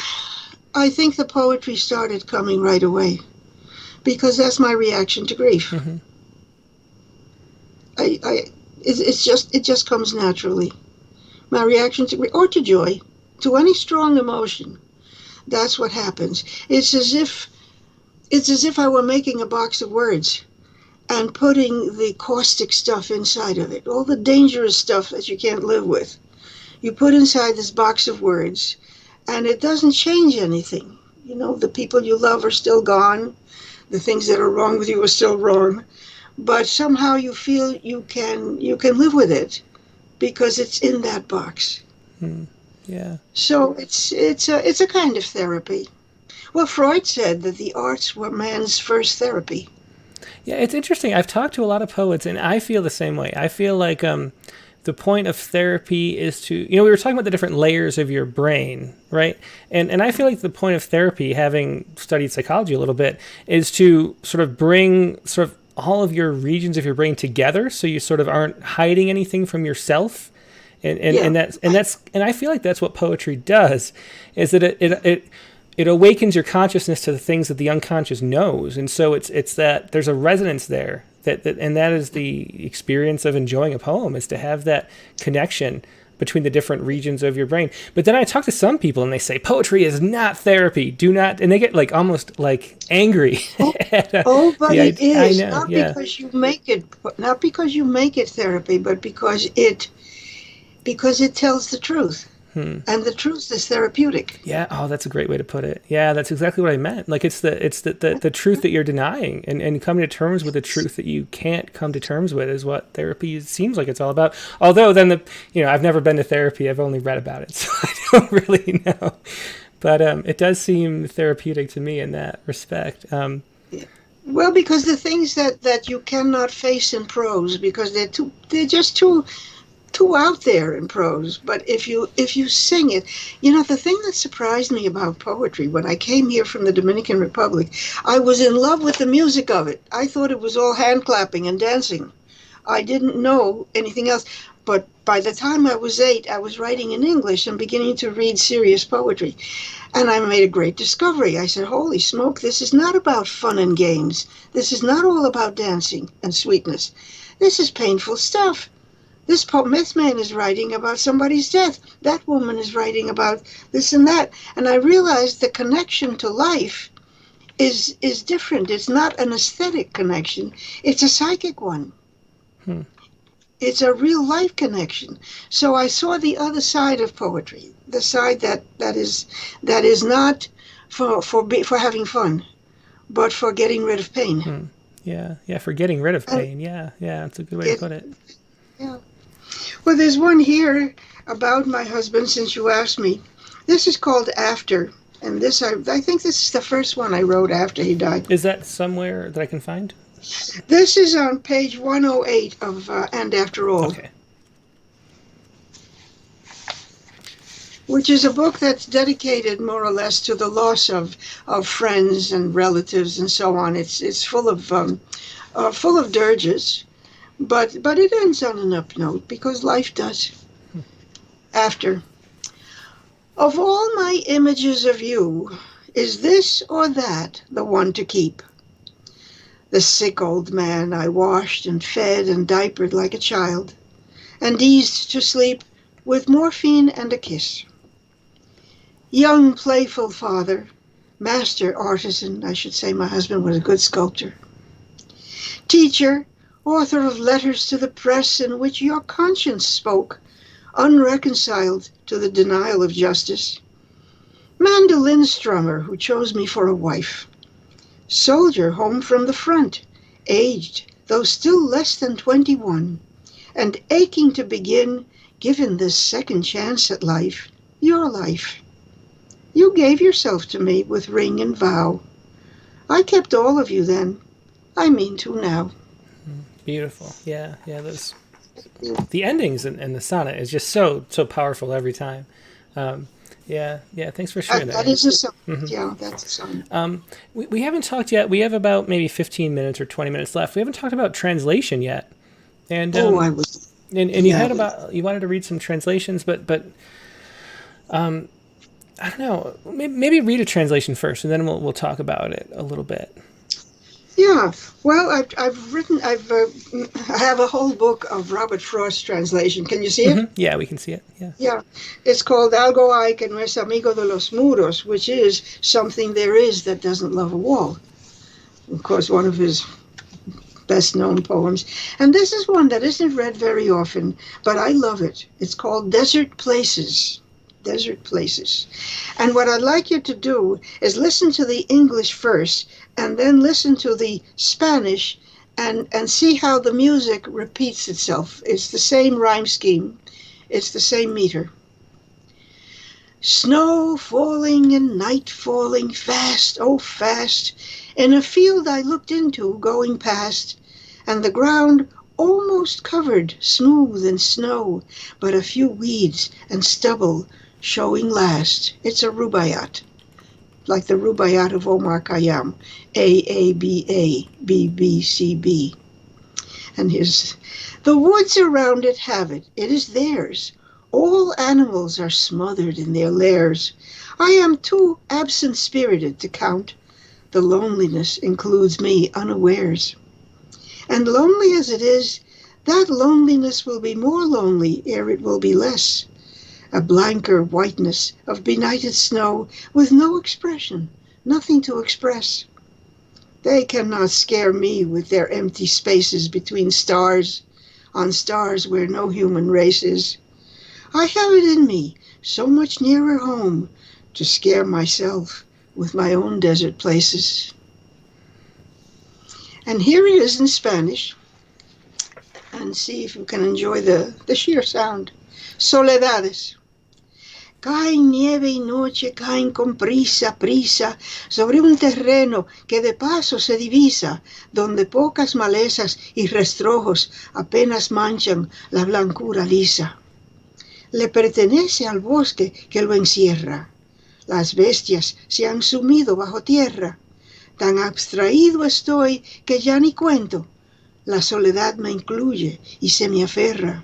I think the poetry started coming right away, because that's my reaction to grief. Mm-hmm. It just comes naturally. My reaction to grief, or to joy, to any strong emotion. That's what happens. It's as if I were making a box of words and putting the caustic stuff inside of it, all the dangerous stuff that you can't live with. You put inside this box of words, and it doesn't change anything. You know, the people you love are still gone. The things that are wrong with you are still wrong. But somehow you feel you can live with it because it's in that box. Yeah. So it's a kind of therapy. Well, Freud said that the arts were man's first therapy. Yeah, it's interesting. I've talked to a lot of poets, and I feel the same way. I feel like the point of therapy is to, we were talking about the different layers of your brain, right? And I feel like the point of therapy, having studied psychology a little bit, is to sort of bring sort of all of your regions of your brain together, so you sort of aren't hiding anything from yourself. And I feel like that's what poetry does, is that it awakens your consciousness to the things that the unconscious knows, and so it's that there's a resonance there and that is the experience of enjoying a poem, is to have that connection between the different regions of your brain. But then I talk to some people and they say poetry is not therapy. Do not, and they get like almost like angry. But it is. I know, not because you make it therapy, but because it tells the truth. And the truth is therapeutic. Yeah. Oh, that's a great way to put it. Yeah, that's exactly what I meant. Like it's the truth that you're denying, and coming to terms with the truth that you can't come to terms with is what therapy seems like it's all about. Although then I've never been to therapy. I've only read about it, so I don't really know. But it does seem therapeutic to me in that respect. Well, because the things that you cannot face in prose, because they're just too out there in prose. But if you sing it, the thing that surprised me about poetry when I came here from the Dominican Republic, I was in love with the music of it. I thought it was all hand clapping and dancing. I didn't know anything else. But by the time I was 8, I was writing in English and beginning to read serious poetry. And I made a great discovery. I said, holy smoke, this is not about fun and games. This is not all about dancing and sweetness. This is painful stuff. This man is writing about somebody's death. That woman is writing about this and that. And I realized the connection to life is different. It's not an aesthetic connection. It's a psychic one. It's a real life connection. So I saw the other side of poetry, the side that is not for having fun, but for getting rid of pain. Yeah, for getting rid of pain. Yeah, that's a good way to put it. Yeah. Well, there's one here about my husband, since you asked me. This is called After, and this I think this is the first one I wrote after he died. Is that somewhere that I can find? This is on page 108 of And After All. Okay. Which is a book that's dedicated more or less to the loss of friends and relatives and so on. It's full of dirges. But it ends on an up note, because life does. After. Of all my images of you, is this or that the one to keep? The sick old man I washed and fed and diapered like a child, and eased to sleep with morphine and a kiss. Young, playful father, master artisan, I should say my husband was a good sculptor. Teacher, author of letters to the press in which your conscience spoke, unreconciled to the denial of justice. Mandolin strummer who chose me for a wife. Soldier home from the front, aged, though still less than 21, and aching to begin, given this second chance at life, your life. You gave yourself to me with ring and vow. I kept all of you then. I mean to now. Beautiful. Yeah. Those the endings in the sonnet is just so powerful every time. Yeah. Thanks for sharing that. That is a song. Mm-hmm. Yeah, that's a song. We haven't talked yet. We have about maybe 15 minutes or 20 minutes left. We haven't talked about translation yet. And I was. And you had you wanted to read some translations, but I don't know. Maybe read a translation first, and then we'll talk about it a little bit. Yeah. Well, I have a whole book of Robert Frost's translation. Can you see it? Mm-hmm. Yeah, we can see it. Yeah. Yeah. It's called Algo hay que no es amigo de los muros, which is something there is that doesn't love a wall. Of course, one of his best-known poems. And this is one that isn't read very often, but I love it. It's called Desert Places. Desert Places. And what I'd like you to do is listen to the English first, and then listen to the Spanish, and see how the music repeats itself. It's the same rhyme scheme. It's the same meter. Snow falling and night falling fast, oh fast, in a field I looked into going past, and the ground almost covered smooth in snow, but a few weeds and stubble showing last. It's a rubaiyat, like the rubaiyat of Omar Khayyam, AABA, BBCB. And the woods around it have it. It is theirs. All animals are smothered in their lairs. I am too absent-spirited to count. The loneliness includes me unawares. And lonely as it is, that loneliness will be more lonely ere it will be less. A blanker whiteness of benighted snow with no expression, nothing to express. They cannot scare me with their empty spaces between stars, on stars where no human race is. I have it in me, so much nearer home, to scare myself with my own desert places. And here it is in Spanish, and see if you can enjoy the sheer sound. Soledades. Caen nieve y noche, caen con prisa, prisa, sobre un terreno que de paso se divisa, donde pocas malezas y rastrojos apenas manchan la blancura lisa. Le pertenece al bosque que lo encierra. Las bestias se han sumido bajo tierra. Tan abstraído estoy que ya ni cuento. La soledad me incluye y se me aferra.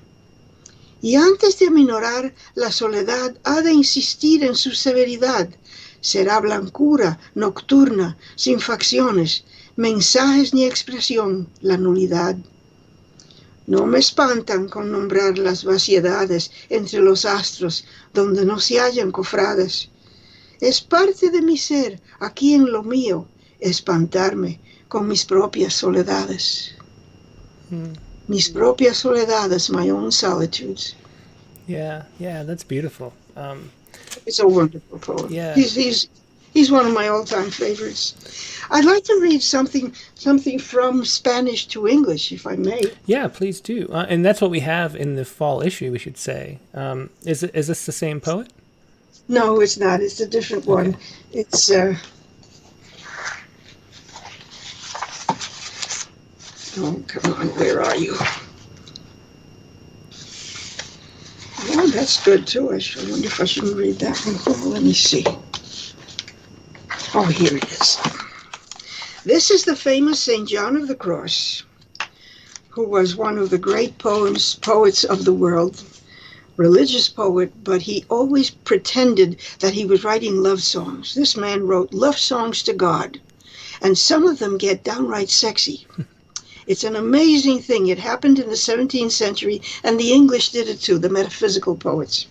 Y antes de aminorar, la soledad ha de insistir en su severidad. Será blancura nocturna, sin facciones, mensajes ni expresión, la nulidad. No me espantan con nombrar las vaciedades entre los astros donde no se hallan cofrades. Es parte de mi ser, aquí en lo mío, espantarme con mis propias soledades. Mis propias soledades, my own solitudes. Yeah, that's beautiful. It's a wonderful poem. Yeah. He's one of my all-time favorites. I'd like to read something from Spanish to English, if I may. Yeah, please do. And that's what we have in the fall issue, we should say. Is this the same poet? No, it's not. It's a different one. Okay. It's oh, come on, where are you? Oh, that's good too. I wonder if I should read that one. Oh, let me see. Oh, here it is. This is the famous St. John of the Cross, who was one of the great poets of the world, religious poet, but he always pretended that he was writing love songs. This man wrote love songs to God, and some of them get downright sexy. It's an amazing thing. It happened in the 17th century, and the English did it too, the metaphysical poets.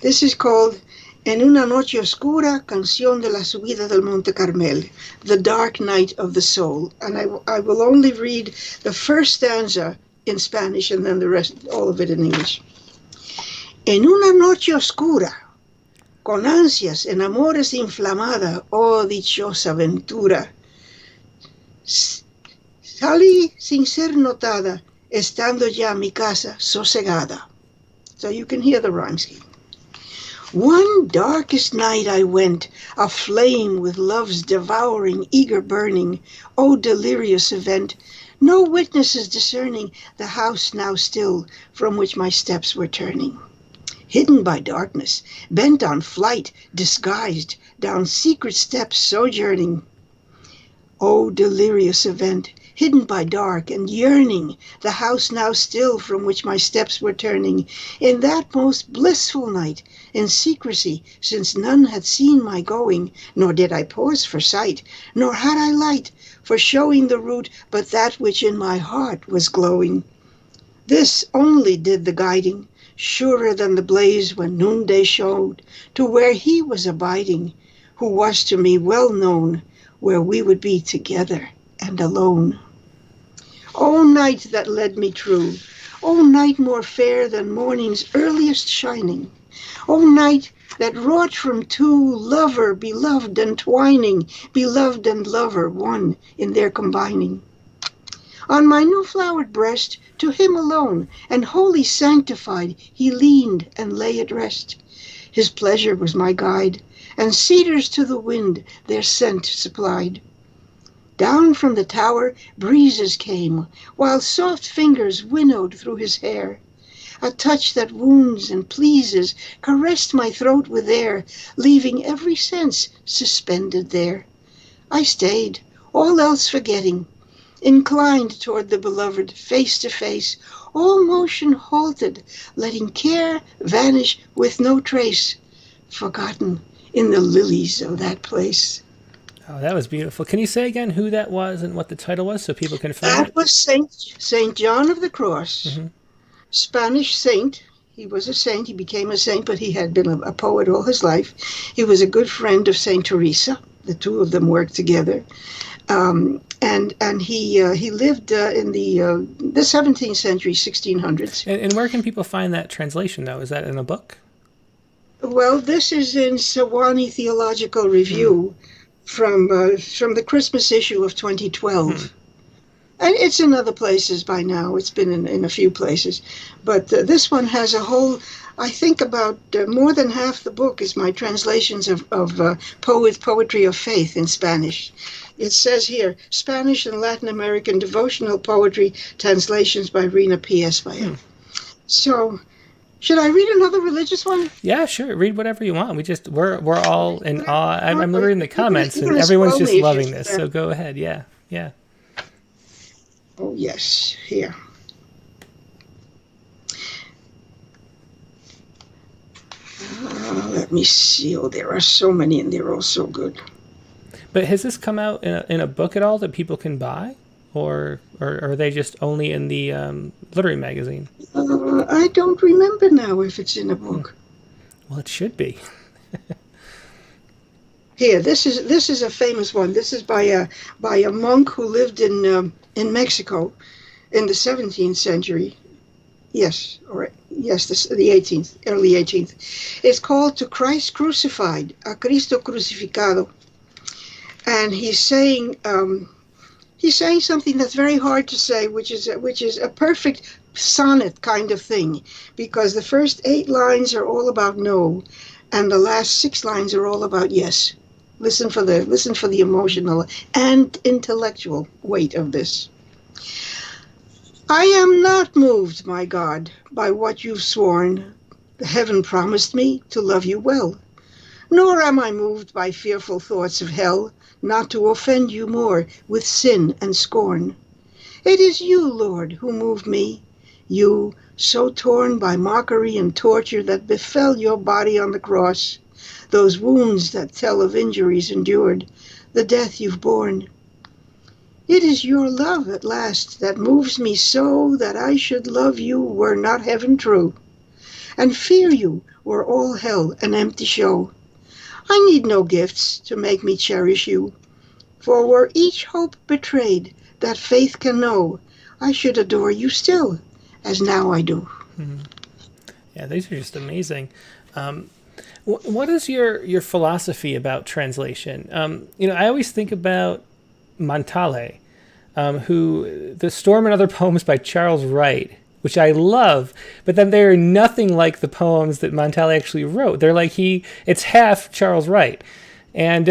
This is called En una noche oscura, canción de la subida del Monte Carmel, the dark night of the soul. And I will only read the first stanza in Spanish and then the rest, all of it in English. En una noche oscura, con ansias en amores inflamada, oh dichosa ventura, salí sin ser notada, estando ya mi casa sosegada. So you can hear the rhyme scheme. One darkest night I went, aflame with love's devouring, eager burning, oh delirious event, no witnesses discerning the house now still from which my steps were turning. Hidden by darkness, bent on flight, disguised, down secret steps sojourning. Oh, delirious event, hidden by dark and yearning, the house now still from which my steps were turning, in that most blissful night, in secrecy, since none had seen my going, nor did I pause for sight, nor had I light for showing the route, but that which in my heart was glowing. This only did the guiding, surer than the blaze when noonday showed, to where he was abiding, who was to me well known, where we would be together and alone. O night that led me true, O night more fair than morning's earliest shining, O night that wrought from two lover, beloved and twining, beloved and lover one in their combining. On my new-flowered breast, to him alone, and wholly sanctified, he leaned and lay at rest. His pleasure was my guide, and cedars to the wind their scent supplied. Down from the tower breezes came, while soft fingers winnowed through his hair. A touch that wounds and pleases caressed my throat with air, leaving every sense suspended there. I stayed, all else forgetting, inclined toward the beloved, face to face, all motion halted, letting care vanish with no trace, forgotten in the lilies of that place. Oh, that was beautiful. Can you say again who that was and what the title was so people can find it? That was Saint John of the Cross, Spanish saint. He was a saint. He became a saint, but he had been a poet all his life. He was a good friend of Saint Teresa. The two of them worked together. And he lived in the 17th century, 1600s. And where can people find that translation, though? Is that in a book? Well, this is in Sewanee Theological Review from the Christmas issue of 2012. And it's in other places by now. It's been in a few places. But this one has a whole, I think about more than half the book is my translations of poetry of faith in Spanish. It says here, Spanish and Latin American devotional poetry translations by Rhina P. Espaillat. So, should I read another religious one? Yeah, sure. Read whatever you want. We're all in awe. I'm reading the comments, and everyone's just loving this. So go ahead. Yeah. Oh yes, here. Let me see. Oh, there are so many, and they're all so good. But has this come out in a book at all that people can buy, or are they just only in the literary magazine? I don't remember now if it's in a book. Well, it should be. Here, this is a famous one. This is by a monk who lived in Mexico in the 17th century. The 18th, early 18th. It's called "To Christ Crucified," a Cristo Crucificado. And he's saying something that's very hard to say, which is a perfect sonnet kind of thing, because the first 8 lines are all about no, and the last 6 lines are all about yes. Listen for the emotional and intellectual weight of this. I am not moved, my God, by what you've sworn. Heaven promised me to love you well. Nor am I moved by fearful thoughts of hell, not to offend you more with sin and scorn. It is you, Lord, who moved me, you, so torn by mockery and torture that befell your body on the cross, those wounds that tell of injuries endured, the death you've borne. It is your love at last that moves me so that I should love you were not heaven true, and fear you were all hell an empty show. I need no gifts to make me cherish you, for were each hope betrayed that faith can know, I should adore you still, as now I do. Mm-hmm. Yeah, these are just amazing. What is your philosophy about translation? I always think about Montale, who The Storm and Other Poems by Charles Wright, which I love, but then they're nothing like the poems that Montale actually wrote. They're like it's half Charles Wright, and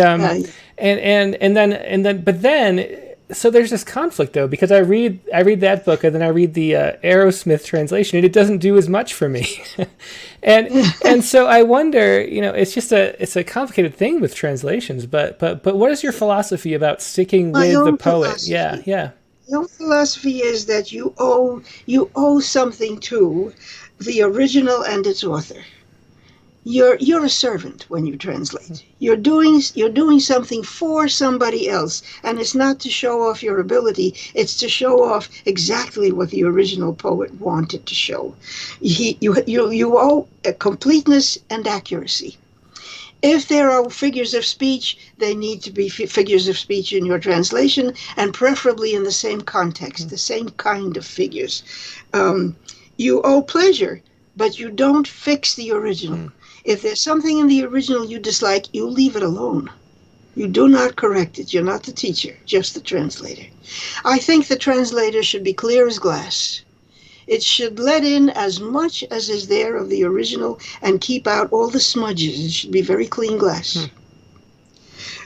so there's this conflict though, because I read that book and then I read the Aerosmith translation, and it doesn't do as much for me, and so I wonder, it's a complicated thing with translations, but what is your philosophy about sticking with the poet? Philosophy. Yeah. Your philosophy is that you owe something to the original and its author. You're a servant when you translate. You're doing something for somebody else, and it's not to show off your ability. It's to show off exactly what the original poet wanted to show. You owe a completeness and accuracy. If there are figures of speech, they need to be figures of speech in your translation, and preferably in the same context, the same kind of figures. You owe pleasure, but you don't fix the original. If there's something in the original you dislike, you leave it alone. You do not correct it. You're not the teacher, just the translator. I think the translator should be clear as glass. It should let in as much as is there of the original and keep out all the smudges. It should be very clean glass.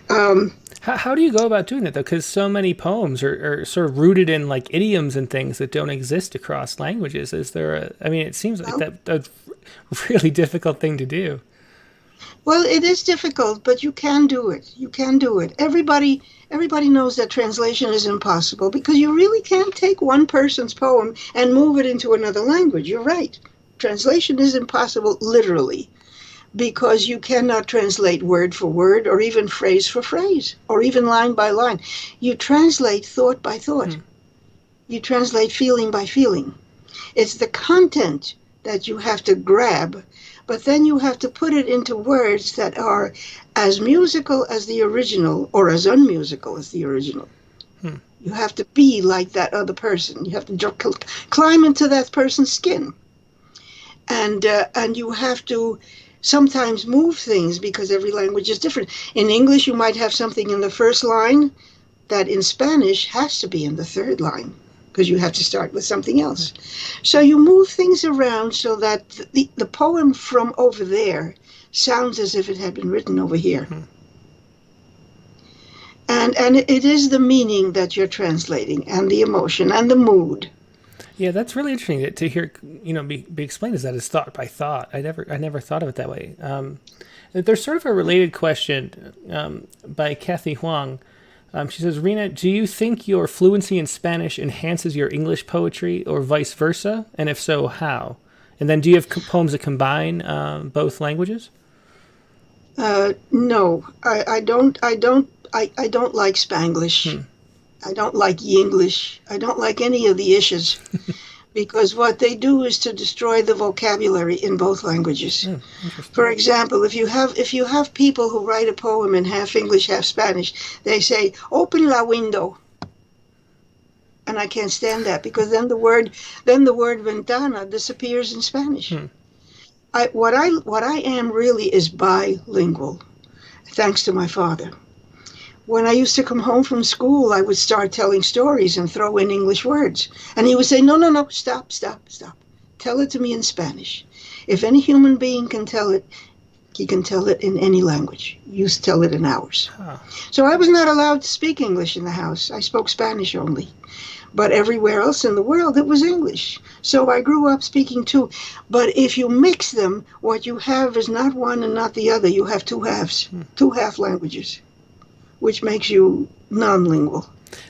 How do you go about doing that, though? Because so many poems are sort of rooted in like idioms and things that don't exist across languages. Is there it seems like that's a really difficult thing to do. Well, it is difficult, but you can do it. You can do it. Everybody knows that translation is impossible because you really can't take one person's poem and move it into another language. You're right. Translation is impossible literally because you cannot translate word for word or even phrase for phrase or even line by line. You translate thought by thought. You translate feeling by feeling. It's the content that you have to grab, but then you have to put it into words that are as musical as the original or as unmusical as the original. You have to be like that other person. You have to climb into that person's skin. And you have to sometimes move things because every language is different. In English, you might have something in the first line that in Spanish has to be in the third line, because you have to start with something else. So you move things around so that the poem from over there sounds as if it had been written over here. And it is the meaning that you're translating and the emotion and the mood. Yeah, that's really interesting to hear, be explained as that as thought by thought. I never thought of it that way. There's sort of a related question by Kathy Huang. She says, Rhina, do you think your fluency in Spanish enhances your English poetry or vice versa? And if so, how? And then do you have poems that combine both languages? No, I don't like Spanglish. I don't like Yinglish. I don't like any of the issues because what they do is to destroy the vocabulary in both languages. For example, if you have people who write a poem in half English, half Spanish, they say, open la window. And I can't stand that because then the word ventana disappears in Spanish. What I am really is bilingual, thanks to my father. When I used to come home from school, I would start telling stories and throw in English words. And he would say, no, stop. Tell it to me in Spanish. If any human being can tell it, he can tell it in any language. You tell it in ours. So I was not allowed to speak English in the house. I spoke Spanish only. But everywhere else in the world, it was English. So I grew up speaking two. But if you mix them, what you have is not one and not the other. You have two halves, two half languages, which makes you non-lingual.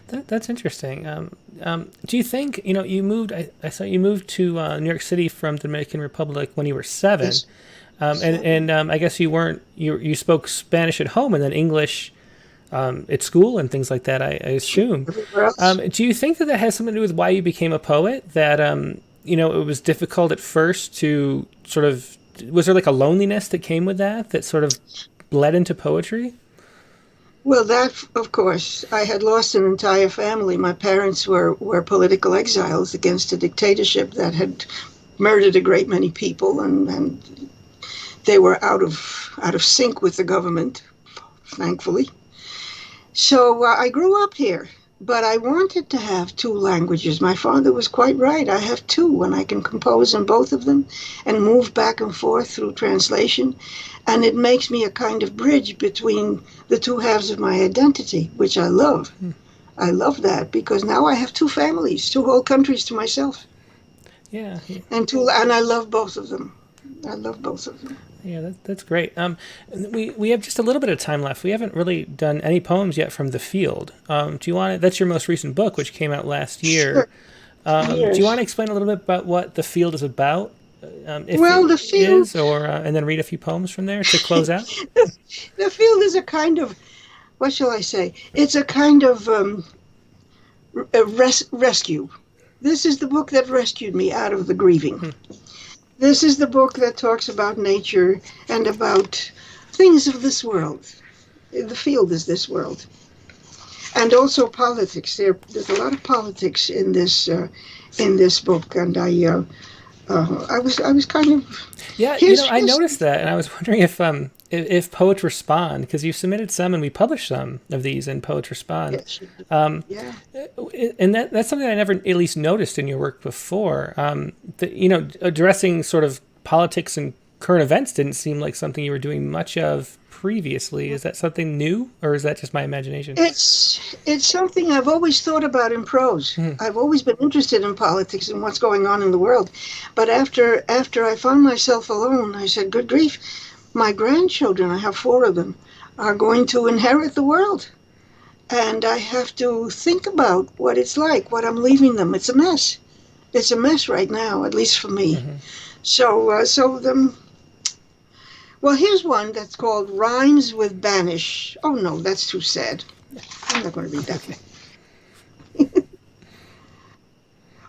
That's interesting. Do you think, you moved, I saw you moved to New York City from the Dominican Republic when you were 7. Yes. And I guess you spoke Spanish at home and then English at school and things like that, I assume. Everywhere else. Do you think that has something to do with why you became a poet? That, it was difficult at first to sort of, was there like a loneliness that came with that sort of bled into poetry? Well, that, of course, I had lost an entire family. My parents were political exiles against a dictatorship that had murdered a great many people, and they were out of sync with the government, thankfully. So I grew up here, but I wanted to have two languages. My father was quite right. I have two, and I can compose in both of them and move back and forth through translation. And it makes me a kind of bridge between the two halves of my identity, which I love. I love that because now I have two families, two whole countries to myself. Yeah. And I love both of them. I love both of them. Yeah, that's great. We have just a little bit of time left. We haven't really done any poems yet from The Field. Do you want to? That's your most recent book, which came out last year. Sure. Yes. Do you want to explain a little bit about what The Field is about? The Field is, and then read a few poems from there to close out. The Field is a kind of, what shall I say? It's a kind of rescue. This is the book that rescued me out of the grieving. This is the book that talks about nature and about things of this world. The field is this world. And also politics. There's a lot of politics in this book, and I was kind of I noticed that, and I was wondering if Poets Respond, because you submitted some and we published some of these in Poets Respond. Yes, and that's something I never at least noticed in your work before. Addressing sort of politics and current events didn't seem like something you were doing much of previously. Is that something new, or is that just my imagination? It's something I've always thought about in prose. I've always been interested in politics and what's going on in the world. But after I found myself alone, I said, good grief, my grandchildren, I have 4 of them, are going to inherit the world. And I have to think about what it's like, what I'm leaving them. It's a mess. It's a mess right now, at least for me. Well, here's one that's called Rhymes with Banish. Oh, no, that's too sad. I'm not going to read that.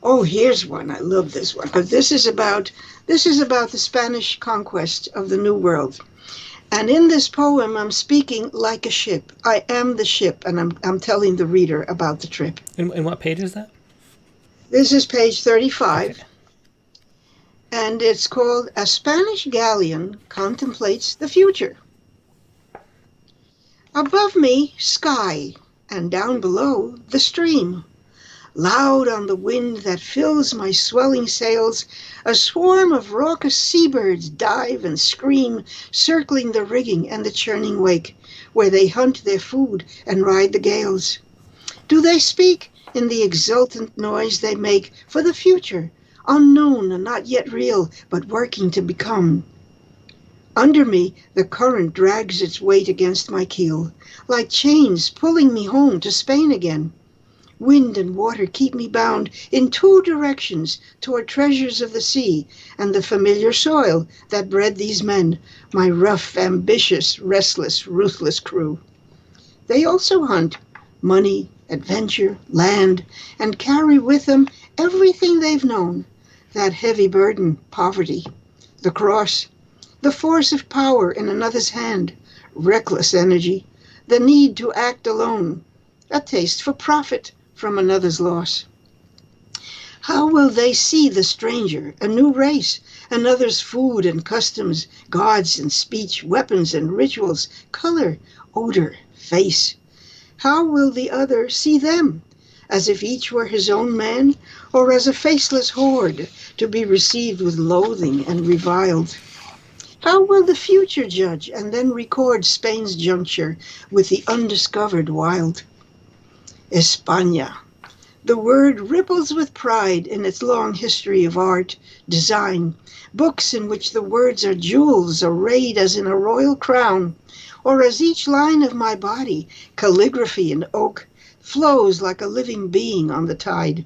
Oh, here's one. I love this one. But this is about the Spanish conquest of the New World. And in this poem, I'm speaking like a ship. I am the ship, and I'm telling the reader about the trip. And what page is that? This is page 35. Okay. And it's called A Spanish Galleon Contemplates the Future. Above me, sky, and down below, the stream. Loud on the wind that fills my swelling sails, a swarm of raucous seabirds dive and scream, circling the rigging and the churning wake, where they hunt their food and ride the gales. Do they speak in the exultant noise they make for the future? Unknown and not yet real, but working to become. Under me, the current drags its weight against my keel, like chains pulling me home to Spain again. Wind and water keep me bound in 2 directions toward treasures of the sea and the familiar soil that bred these men, my rough, ambitious, restless, ruthless crew. They also hunt money, adventure, land, and carry with them everything they've known. That heavy burden, poverty, the cross, the force of power in another's hand, reckless energy, the need to act alone, a taste for profit from another's loss. How will they see the stranger, a new race, another's food and customs, gods and speech, weapons and rituals, color, odor, face? How will the other see them? As if each were his own man, or as a faceless horde to be received with loathing and reviled? How will the future judge and then record Spain's juncture with the undiscovered wild? España. The word ripples with pride in its long history of art, design, books in which the words are jewels arrayed as in a royal crown, or as each line of my body, calligraphy in oak, flows like a living being on the tide.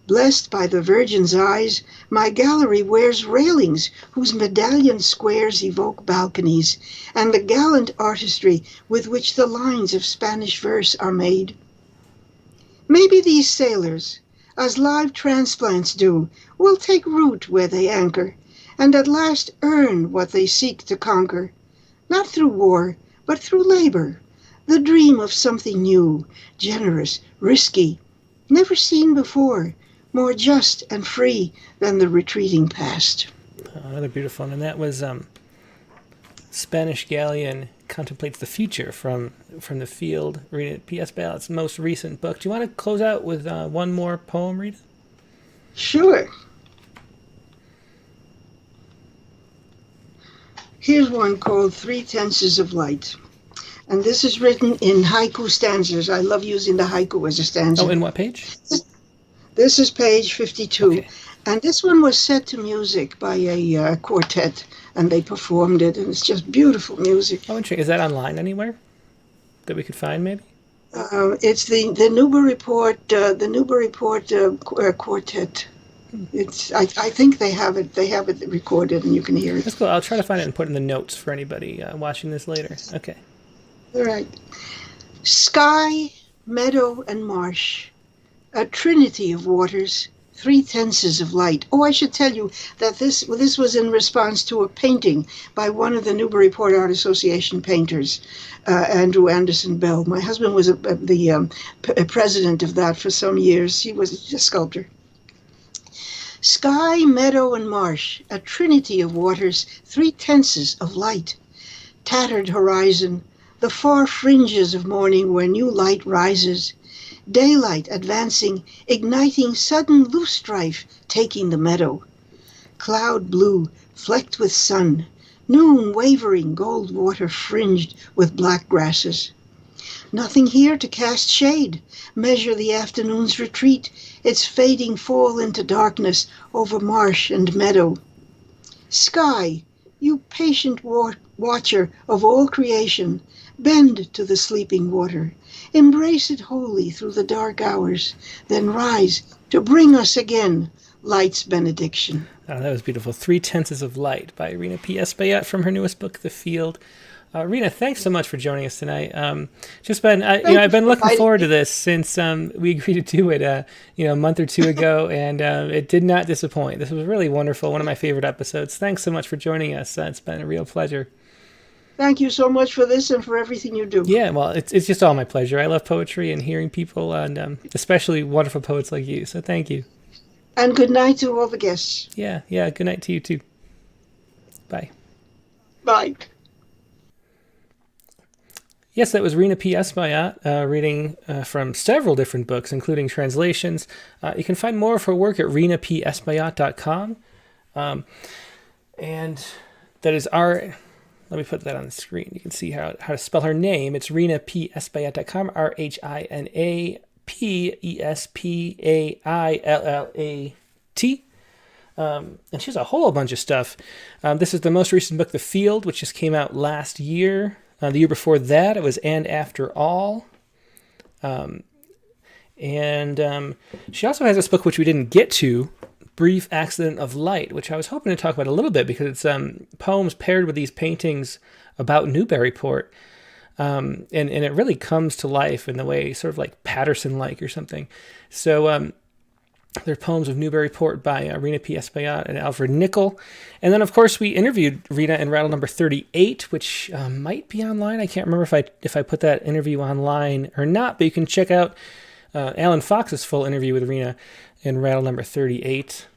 Blessed by the Virgin's eyes, my gallery wears railings whose medallion squares evoke balconies, and the gallant artistry with which the lines of Spanish verse are made. Maybe these sailors, as live transplants do, will take root where they anchor, and at last earn what they seek to conquer, not through war, but through labor, the dream of something new, generous, risky, never seen before, more just and free than the retreating past. Another beautiful one, and that was Spanish Galleon Contemplates the Future from the Field, Rhina P. Espaillat's most recent book. Do you want to close out with one more poem, Rita? Sure. Here's one called Three Tences of Light. And this is written in haiku stanzas. I love using the haiku as a stanza. Oh, in what page? This is page 52. Okay. And this one was set to music by a quartet, and they performed it, and it's just beautiful music. Oh, interesting. Is that online anywhere that we could find, maybe? It's the Newburyport quartet. It's I think they have it recorded, and you can hear it. That's cool. I'll try to find it and put it in the notes for anybody watching this later. Okay. All right. Sky, meadow, and marsh, a trinity of waters, three tenses of light. Oh, I should tell you that this was in response to a painting by one of the Newburyport Art Association painters, Andrew Anderson Bell. My husband was the president of that for some years. He was a sculptor. Sky, meadow, and marsh, a trinity of waters, three tenses of light. Tattered horizon, the far fringes of morning where new light rises. Daylight advancing, igniting sudden loose strife, taking the meadow. Cloud blue, flecked with sun. Noon wavering, gold water fringed with black grasses. Nothing here to cast shade, measure the afternoon's retreat, its fading fall into darkness over marsh and meadow. Sky, you patient watcher of all creation, bend to the sleeping water, embrace it wholly through the dark hours, then rise to bring us again light's benediction. Oh, that was beautiful. Three Tenses of Light by Rhina P. Espaillat from her newest book, The Field. Rhina, thanks so much for joining us tonight. I've been looking forward to this since we agreed to do it, a month or two ago, and it did not disappoint. This was really wonderful. One of my favorite episodes. Thanks so much for joining us. It's been a real pleasure. Thank you so much for this and for everything you do. Yeah, well, it's just all my pleasure. I love poetry and hearing people, and especially wonderful poets like you. So thank you. And good night to all the guests. Yeah. Good night to you too. Bye. Bye. Yes, that was Rhina P. Espaillat reading from several different books, including translations. You can find more of her work at rhinapespaillat.com. And that is let me put that on the screen. You can see how to spell her name. It's rhinapespaillat.com, RHINAPESPAILLAT. And she has a whole bunch of stuff. This is the most recent book, The Field, which just came out last year. The year before that, it was And After All. And she also has this book, which we didn't get to, Brief Accident of Light, which I was hoping to talk about a little bit because it's poems paired with these paintings about Newburyport. And it really comes to life in the way sort of like Patterson-like or something. So they're poems of Newburyport by Rhina P. Espaillat and Alfred Nickel. And then, of course, we interviewed Rhina in Rattle number 38, which might be online. I can't remember if I put that interview online or not, but you can check out Alan Fox's full interview with Rhina in Rattle number 38.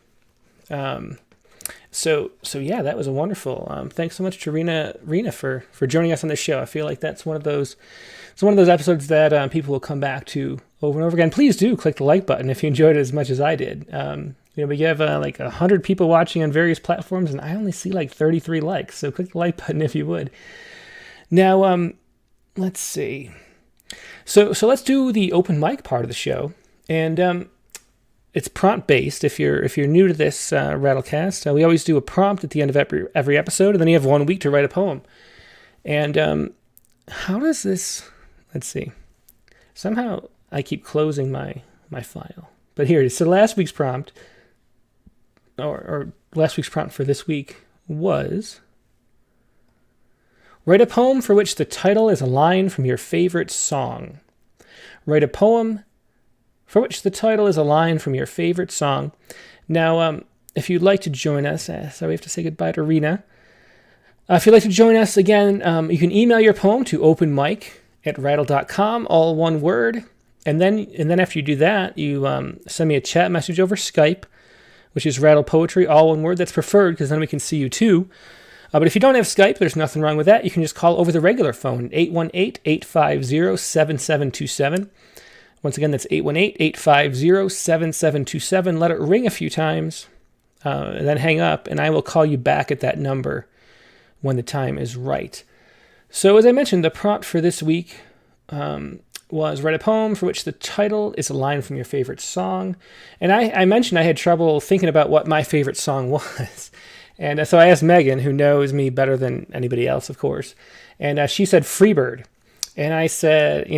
So yeah, that was a wonderful. Thanks so much to Rhina for joining us on this show. I feel like that's one of those episodes that people will come back to over and over again. Please do click the like button if you enjoyed it as much as I did. We have like 100 people watching on various platforms, and I only see like 33 likes. So click the like button if you would. Now, let's see. So let's do the open mic part of the show, and it's prompt based. If you're new to this Rattlecast, we always do a prompt at the end of every episode, and then you have 1 week to write a poem. And how does this? Let's see. Somehow I keep closing my file. But here it is. So last week's prompt, or last week's prompt for this week was, write a poem for which the title is a line from your favorite song. Write a poem for which the title is a line from your favorite song. Now, if you'd like to join us, so we have to say goodbye to Rhina. If you'd like to join us again, you can email your poem to openmic@rattle.com, all one word. And then after you do that, you send me a chat message over Skype, which is Rattle Poetry, all one word. That's preferred because then we can see you too. But if you don't have Skype, there's nothing wrong with that. You can just call over the regular phone, 818-850-7727. Once again, that's 818-850-7727. Let it ring a few times, and then hang up, and I will call you back at that number when the time is right. So as I mentioned, the prompt for this week was write a poem for which the title is a line from your favorite song. And I mentioned I had trouble thinking about what my favorite song was. And so I asked Megan, who knows me better than anybody else, of course, and she said Freebird. And I said,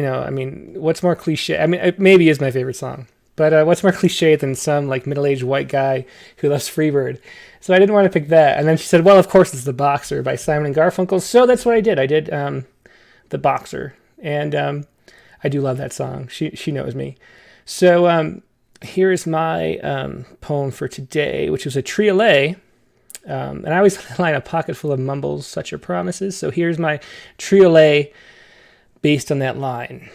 what's more cliche? I mean, it maybe is my favorite song, but what's more cliche than some like middle-aged white guy who loves Freebird? So I didn't want to pick that. And then she said, well, of course it's The Boxer by Simon and Garfunkel. So that's what I did. I did The Boxer. And I do love that song. She knows me. So here's my poem for today, which was a triolet. And I always line a pocket full of mumbles, such are promises. So here's my triolet based on that line.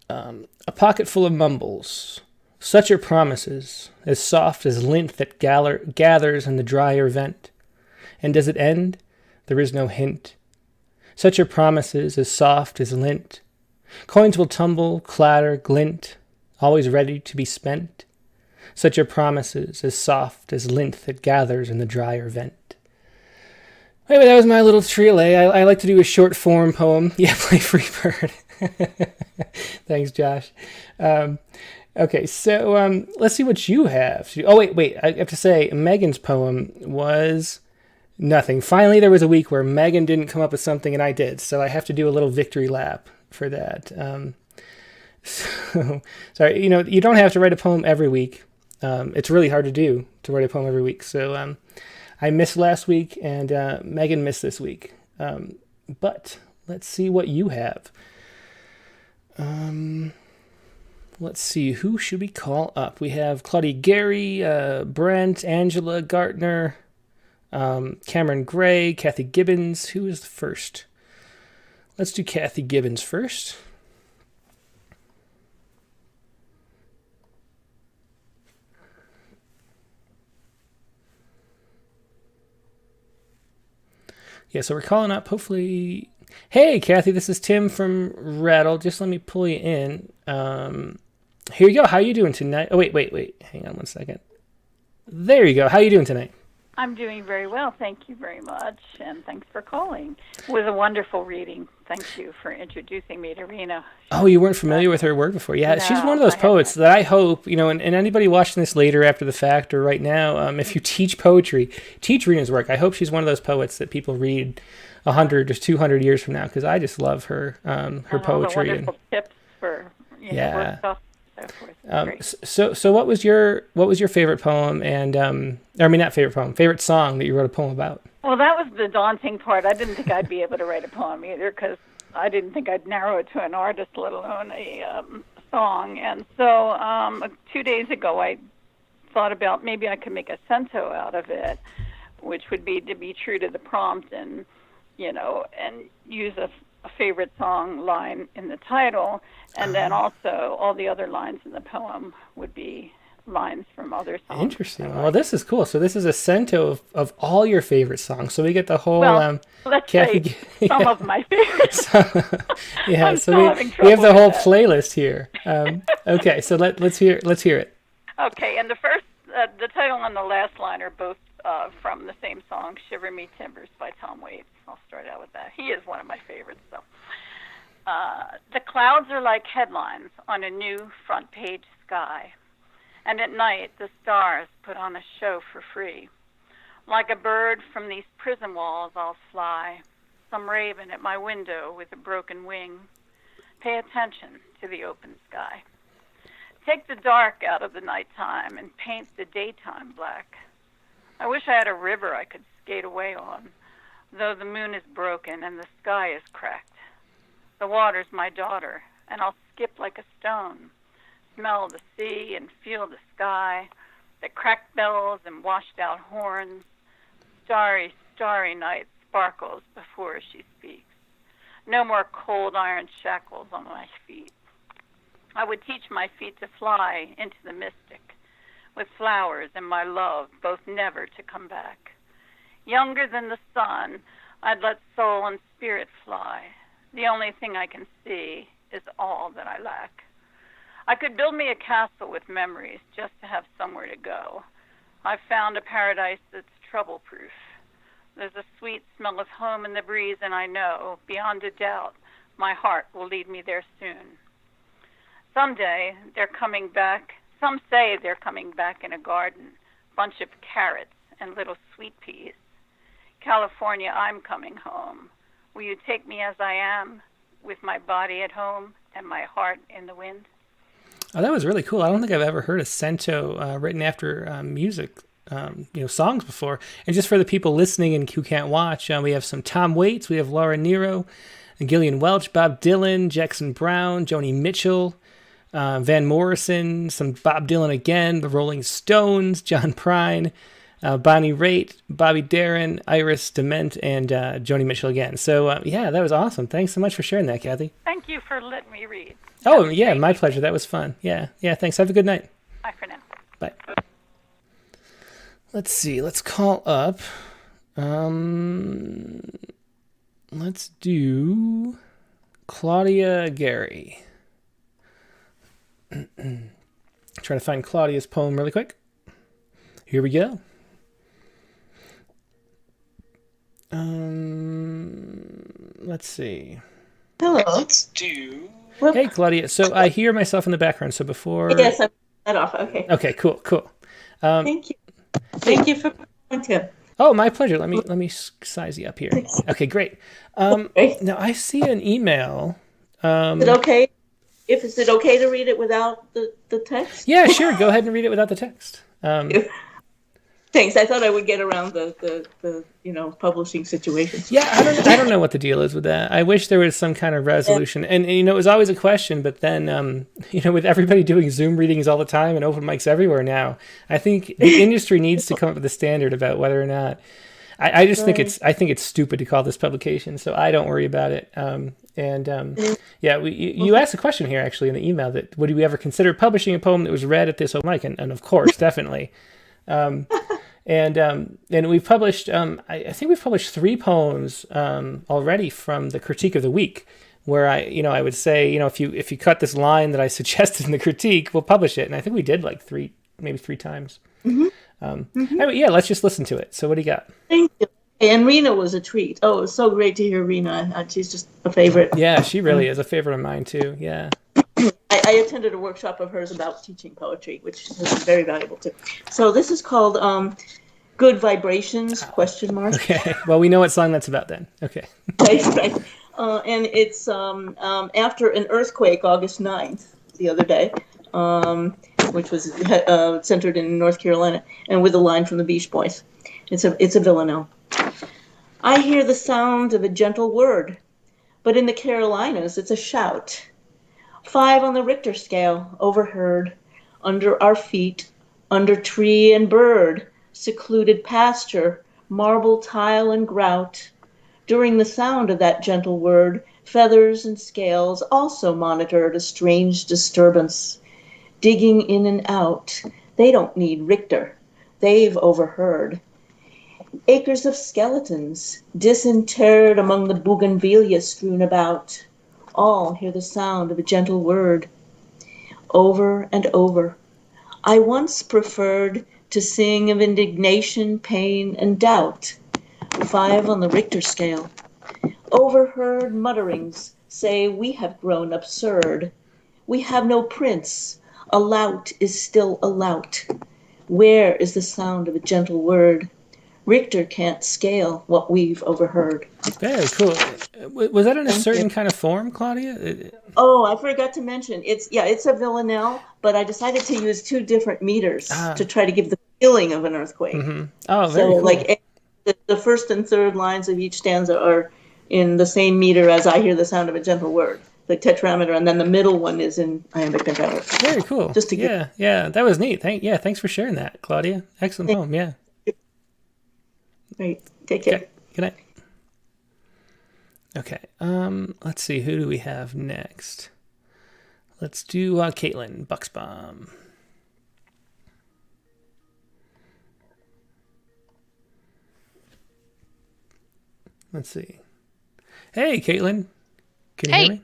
A pocket full of mumbles, such are promises, as soft as lint that gathers in the drier vent. And does it end? There is no hint. Such are promises, as soft as lint. Coins will tumble, clatter, glint, always ready to be spent. Such are promises, as soft as lint that gathers in the drier vent. Anyway, that was my little triolet. I like to do a short form poem. Yeah, play Freebird. Thanks, Josh. Okay, so let's see what you have. Oh, wait. I have to say, Megan's poem was nothing. Finally, there was a week where Megan didn't come up with something and I did. So I have to do a little victory lap for that. So, sorry, you don't have to write a poem every week. It's really hard to write a poem every week. So I missed last week, and Megan missed this week. But let's see what you have. Let's see, who should we call up? We have Claudia Gary, Brent, Angela, Gartner, Cameron Gray, Kathy Gibbons. Who is the first? Let's do Kathy Gibbons first. Yeah, so we're calling up, hopefully. Hey, Kathy, this is Tim from Rattle. Just let me pull you in. Here you go. How you doing tonight? Oh, wait. Hang on one second. There you go. How you doing tonight? I'm doing very well. Thank you very much, and thanks for calling. It was a wonderful reading. Thank you for introducing me to Rhina. Oh, you weren't familiar with her work before? Yeah, no, she's one of those poets that I hope, and anybody watching this later after the fact or right now, if you teach poetry, teach Rhina's work. I hope she's one of those poets that people read 100 or 200 years from now, because I just love her poetry. And wonderful tips for work stuff. So what was your favorite poem favorite song that you wrote a poem about? Well, that was the daunting part. I didn't think I'd be able to write a poem either, because I didn't think I'd narrow it to an artist, let alone a song. And so 2 days ago, I thought about maybe I could make a cento out of it, which would be to be true to the prompt and use a favorite song line in the title, and then also all the other lines in the poem would be lines from other songs. Interesting. Well, this is cool. So this is a cento of all your favorite songs. So we get the whole let's say some of my favorites. Yeah, so we have the whole playlist here. Okay, so let's hear it. Okay, and the first the title and the last line are both from the same song, Shiver Me Timbers by Tom Waits. I'll start out with that. He is one of my favorites, though. The clouds are like headlines on a new front page sky. And at night, the stars put on a show for free. Like a bird from these prison walls, I'll fly. Some raven at my window with a broken wing. Pay attention to the open sky. Take the dark out of the nighttime and paint the daytime black. I wish I had a river I could skate away on, though the moon is broken and the sky is cracked. The water's my daughter, and I'll skip like a stone, smell the sea and feel the sky, the cracked bells and washed out horns. Starry, starry night sparkles before she speaks. No more cold iron shackles on my feet. I would teach my feet to fly into the mystic, with flowers and my love, both never to come back. Younger than the sun, I'd let soul and spirit fly. The only thing I can see is all that I lack. I could build me a castle with memories just to have somewhere to go. I've found a paradise that's trouble-proof. There's a sweet smell of home in the breeze, and I know, beyond a doubt, my heart will lead me there soon. Someday, they're coming back. Some say they're coming back in a garden, bunch of carrots and little sweet peas. California, I'm coming home. Will you take me as I am, with my body at home and my heart in the wind? Oh, that was really cool. I don't think I've ever heard a cento written after music, songs before. And just for the people listening and who can't watch, we have some Tom Waits, we have Laura Nyro, and Gillian Welch, Bob Dylan, Jackson Brown, Joni Mitchell, Van Morrison, some Bob Dylan again, the Rolling Stones, John Prine, Bonnie Raitt, Bobby Darin, Iris DeMent, and Joni Mitchell again. So, that was awesome. Thanks so much for sharing that, Kathy. Thank you for letting me read. Oh, yeah, my pleasure. That was fun. Yeah, thanks. Have a good night. Bye for now. Bye. Let's see. Let's call up. Let's do Claudia Gary. Try to find Claudia's poem really quick. Here we go. Let's see. Hello. Let's do. Hey, Claudia. So I hear myself in the background. So before. Yes, I put that off. Okay. Okay. Cool. Thank you. Thank you for coming, Tim. Oh, my pleasure. Let me size you up here. Okay, great. Now I see an email. Is it okay? Is it okay to read it without the text? Yeah, sure. Go ahead and read it without the text. Thanks. I thought I would get around the publishing situation. Yeah, I don't know what the deal is with that. I wish there was some kind of resolution. And it was always a question, but then with everybody doing Zoom readings all the time and open mics everywhere now, I think the industry needs to come up with a standard about whether or not. I just think it's stupid to call this publication, so I don't worry about it. You asked a question here actually in the email that would we ever consider publishing a poem that was read at this open mic, and of course, definitely. And we've published, I think we've published 3 poems already from the critique of the week, where I would say, if you cut this line that I suggested in the critique, we'll publish it. And I think we did like 3 times. Mm-hmm. Anyway, let's just listen to it. So what do you got? Thank you. And Rhina was a treat. Oh, it was so great to hear Rhina. She's just a favorite. Yeah, she really is a favorite of mine too. Yeah. I attended a workshop of hers about teaching poetry, which has been very valuable too. So this is called Good Vibrations, ? Okay, well, we know what song that's about then. Okay. Right. And it's after an earthquake, August 9th, the other day, which was centered in North Carolina, and with a line from the Beach Boys. It's a villanelle. I hear the sound of a gentle word, but in the Carolinas, it's a shout. 5 on the Richter scale, overheard, under our feet, under tree and bird, secluded pasture, marble tile and grout. During the sound of that gentle word, feathers and scales also monitored a strange disturbance. Digging in and out, they don't need Richter, they've overheard. Acres of skeletons, disinterred among the bougainvillea strewn about. All hear the sound of a gentle word. Over and over. I once preferred to sing of indignation, pain, and doubt. 5 on the Richter scale. Overheard mutterings say we have grown absurd. We have no prince. A lout is still a lout. Where is the sound of a gentle word? Richter can't scale what we've overheard. Very cool. Was that in a certain kind of form, Claudia? Oh, I forgot to mention, it's a villanelle, but I decided to use 2 different meters to try to give the feeling of an earthquake. Mm-hmm. Oh, very cool. Like the first and third lines of each stanza are in the same meter as I hear the sound of a gentle word, the tetrameter, and then the middle one is in iambic pentameter. Very cool. Just to yeah, that was neat. Thanks for sharing that, Claudia. Excellent poem. Yeah. Great. Take care. Okay. Good night. Okay. Let's see. Who do we have next? Let's do Caitlin Bucksbaum. Let's see. Hey, Caitlin. Can you hear me?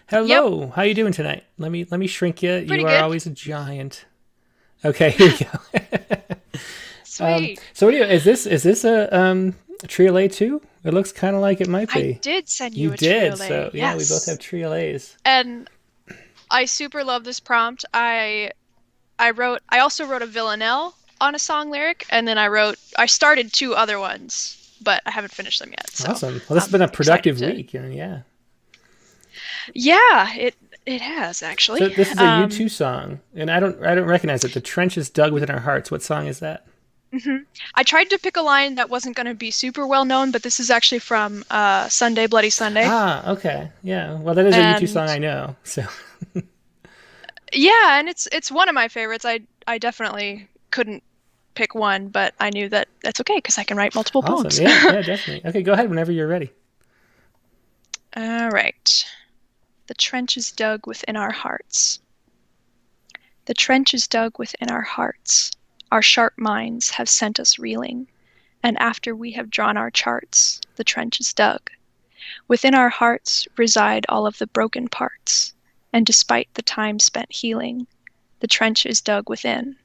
Hello. Yep. How you doing tonight? Let me shrink you. Pretty you are good. Always a giant. Okay, here you go. Sweet. So what do you? Is this a triolet too? It looks kind of like it might be. I did send you a did. triolet. So yeah, yes. we both have triolets. And I super love this prompt. I also wrote a villanelle on a song lyric, and then I started 2 other ones, but I haven't finished them yet. So awesome. Well, this has been a productive week. Yeah. Yeah, it has actually. So this is a U2 song, and I don't recognize it. The trenches dug within our hearts. What song is that? Mm-hmm. I tried to pick a line that wasn't going to be super well known, but this is actually from Sunday Bloody Sunday. Ah, okay, yeah. Well, that is a U2 song I know. So. Yeah, and it's one of my favorites. I definitely couldn't pick one, but I knew that that's okay because I can write multiple poems. Yeah, definitely. Okay, go ahead whenever you're ready. All right. The trench is dug within our hearts. The trench is dug within our hearts. Our sharp minds have sent us reeling, and after we have drawn our charts, the trench is dug. Within our hearts reside all of the broken parts, and despite the time spent healing, the trench is dug within.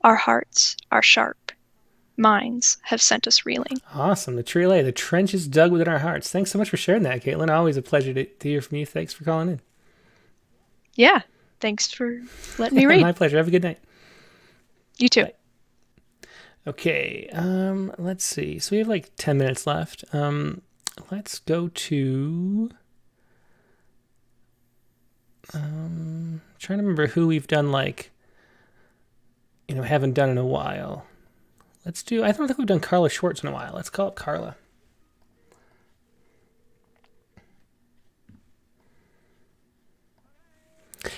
Our hearts are sharp. Minds have sent us reeling. Awesome. The triolet, the trench is dug within our hearts. Thanks so much for sharing that, Caitlin. Always a pleasure to hear from you. Thanks for calling in. Yeah. Thanks for letting me read. My pleasure. Have a good night. You too. Bye. Okay. Let's see. So we have like 10 minutes left. Let's go to... trying to remember who we've done haven't done in a while. Let's do, I don't think we've done Carla Schwartz in a while. Let's call it Carla.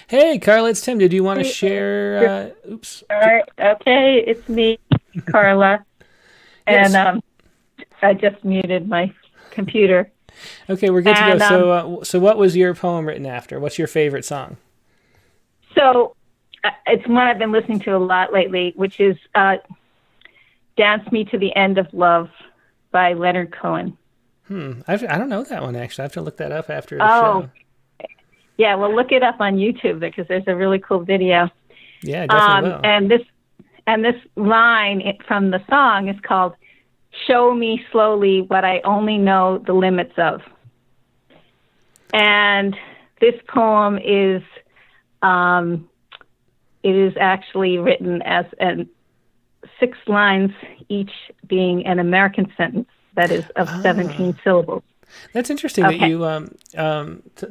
Hey, Carla, it's Tim. Did you want to share? Oops. All right. Okay, it's me, Carla. Yes. And I just muted my computer. Okay, we're good to go. So what was your poem written after? What's your favorite song? So it's one I've been listening to a lot lately, which is Dance Me to the End of Love by Leonard Cohen. I don't know that one, actually. I have to look that up after the show. Yeah, well, look it up on YouTube because there's a really cool video. Yeah, I definitely will. And this line from the song is called "Show Me Slowly What I Only Know the Limits of." And this poem is it is actually written as 6 lines, each being an American sentence that is of 17 syllables. That's interesting that you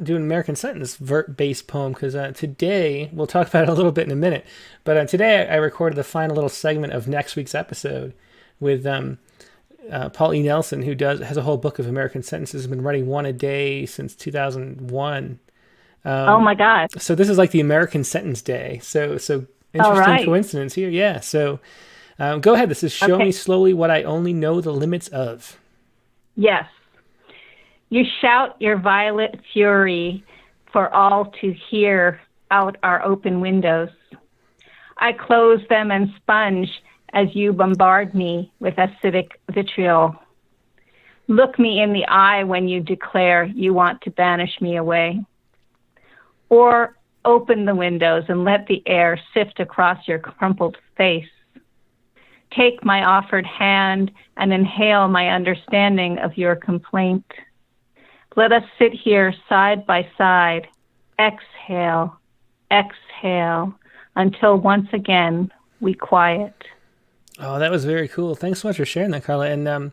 do an American sentence based poem, because today, we'll talk about it a little bit in a minute, but today I recorded the final little segment of next week's episode with Paul E. Nelson, who has a whole book of American sentences, has been writing one a day since 2001. Oh my God. So this is like the American Sentence Day. So interesting coincidence here. Yeah. So go ahead. This is Show Me Slowly What I Only Know the Limits of. Yes. You shout your violet fury for all to hear out our open windows. I close them and sponge as you bombard me with acidic vitriol. Look me in the eye when you declare you want to banish me away. Or open the windows and let the air sift across your crumpled face. Take my offered hand and inhale my understanding of your complaint. Let us sit here side by side, exhale, exhale, until once again we quiet. Oh, that was very cool. Thanks so much for sharing that, Carla. And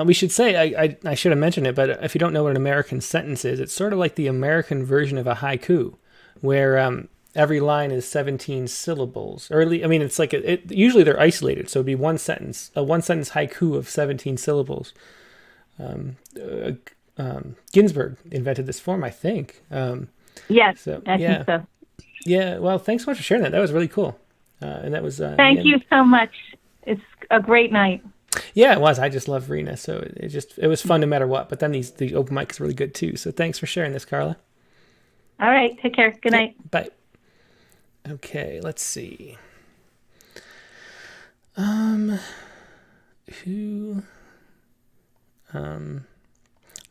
we should say, I should have mentioned it, but if you don't know what an American sentence is, it's sort of like the American version of a haiku, where every line is 17 syllables. Or I mean, it's like usually they're isolated, so it'd be one sentence, a one-sentence haiku of 17 syllables. Ginsberg invented this form, I think. Yes, I think so. Yeah, well, thanks so much for sharing that. That was really cool. And that was... Thank you so much. It's a great night. Yeah, it was. I just love Rhina, so it was fun no matter what. But then the open mic is really good too. So thanks for sharing this, Carla. All right, take care. Good night. Bye. Okay, let's see. Who?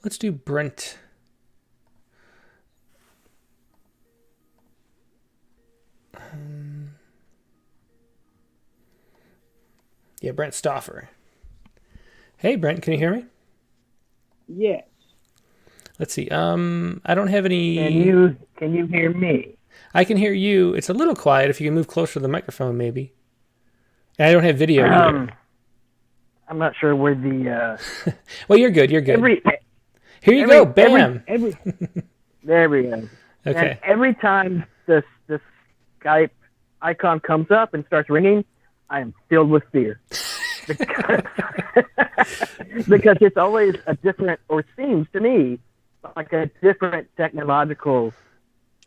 Let's do Brent. Yeah, Brent Stauffer. Hey, Brent, can you hear me? Yes. Let's see. I don't have any. Can you hear me? I can hear you. It's a little quiet. If you can move closer to the microphone, maybe. And I don't have video either. I'm not sure where the. Well, you're good. You're good. Here you go. Bam. There we go. Okay. And every time this Skype icon comes up and starts ringing, I am filled with fear. Because it's always a different, or seems to me like a different technological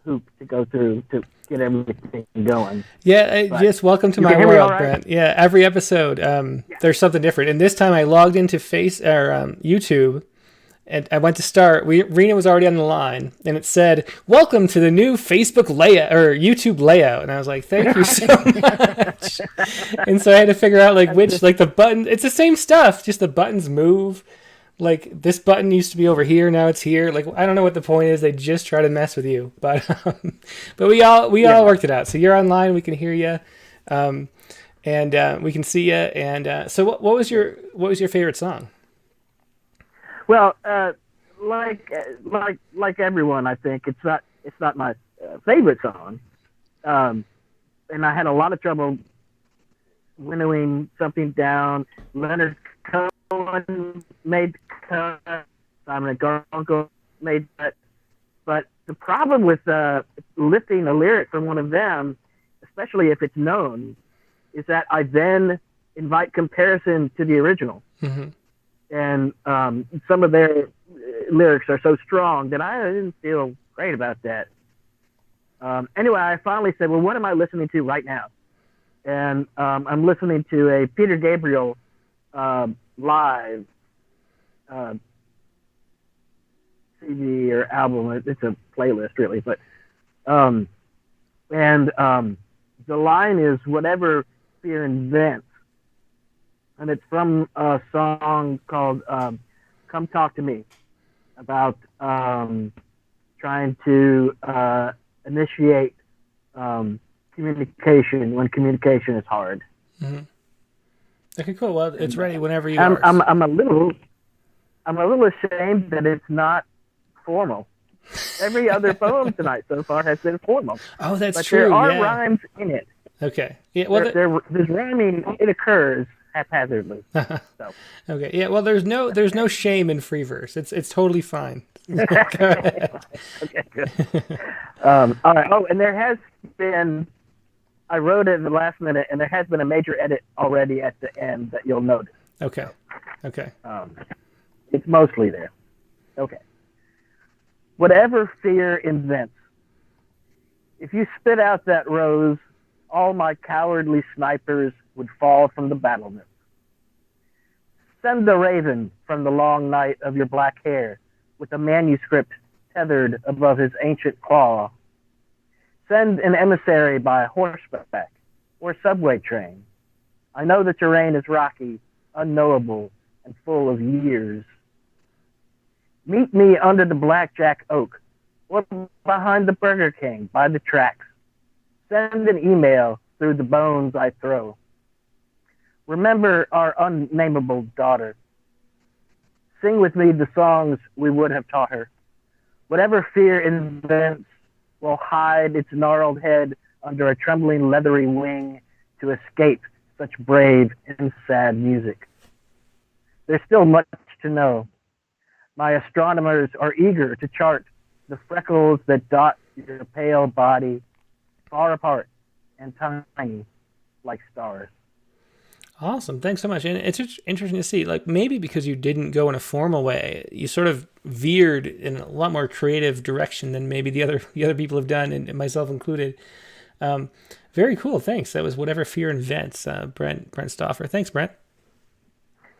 hoop to go through to get everything going. Yeah, just welcome to my world, Brent. Yeah, every episode, there's something different. And this time I logged into YouTube, and I went to start. Rhina was already on the line, and it said, "Welcome to the new Facebook layout or YouTube layout." And I was like, "Thank you so much." And so I had to figure out which the button. It's the same stuff, just the buttons move. Like this button used to be over here, now it's here. Like I don't know what the point is. They just try to mess with you, but we all worked it out. So you're online, we can hear you, and we can see you. And so what was your favorite song? Well, like everyone, I think it's not my favorite song, and I had a lot of trouble winnowing something down. Leonard Cohen made cut. Simon & Garfunkel made cut. But the problem with lifting a lyric from one of them, especially if it's known, is that I then invite comparison to the original. Mm-hmm. And some of their lyrics are so strong that I didn't feel great about that. Anyway, I finally said, well, what am I listening to right now? And I'm listening to a Peter Gabriel live CD or album. It's a playlist, really. But the line is, whatever fear invents. And it's from a song called Come Talk to Me, about trying to initiate communication when communication is hard. Mm-hmm. Okay, cool. Well, it's ready whenever you are. I'm a little ashamed that it's not formal. Every other poem tonight so far has been formal. Oh, that's but true. There are rhymes in it. Okay. Yeah. Well, there's rhyming. It occurs haphazardly. So. Okay. Yeah. Well, there's no shame in free verse. It's totally fine. Okay. Good. All right. Oh, and there has been. I wrote it in the last minute, and there has been a major edit already at the end that you'll notice. Okay. Okay. It's mostly there. Okay. Whatever fear invents. If you spit out that rose, all my cowardly snipers would fall from the battlements. Send the raven from the long night of your black hair with a manuscript tethered above his ancient claw. Send an emissary by horseback or subway train. I know the terrain is rocky, unknowable, and full of years. Meet me under the blackjack oak or behind the Burger King by the tracks. Send an email through the bones I throw. Remember our unnameable daughter. Sing with me the songs we would have taught her. Whatever fear invents will hide its gnarled head under a trembling leathery wing to escape such brave and sad music. There's still much to know. My astronomers are eager to chart the freckles that dot your pale body, far apart and tiny like stars. Awesome. Thanks so much. And it's just interesting to see, like, maybe because you didn't go in a formal way, you sort of veered in a lot more creative direction than maybe the other people have done, and myself included. Very cool. Thanks. That was Whatever Fear Invents, Brent Stauffer. Thanks, Brent.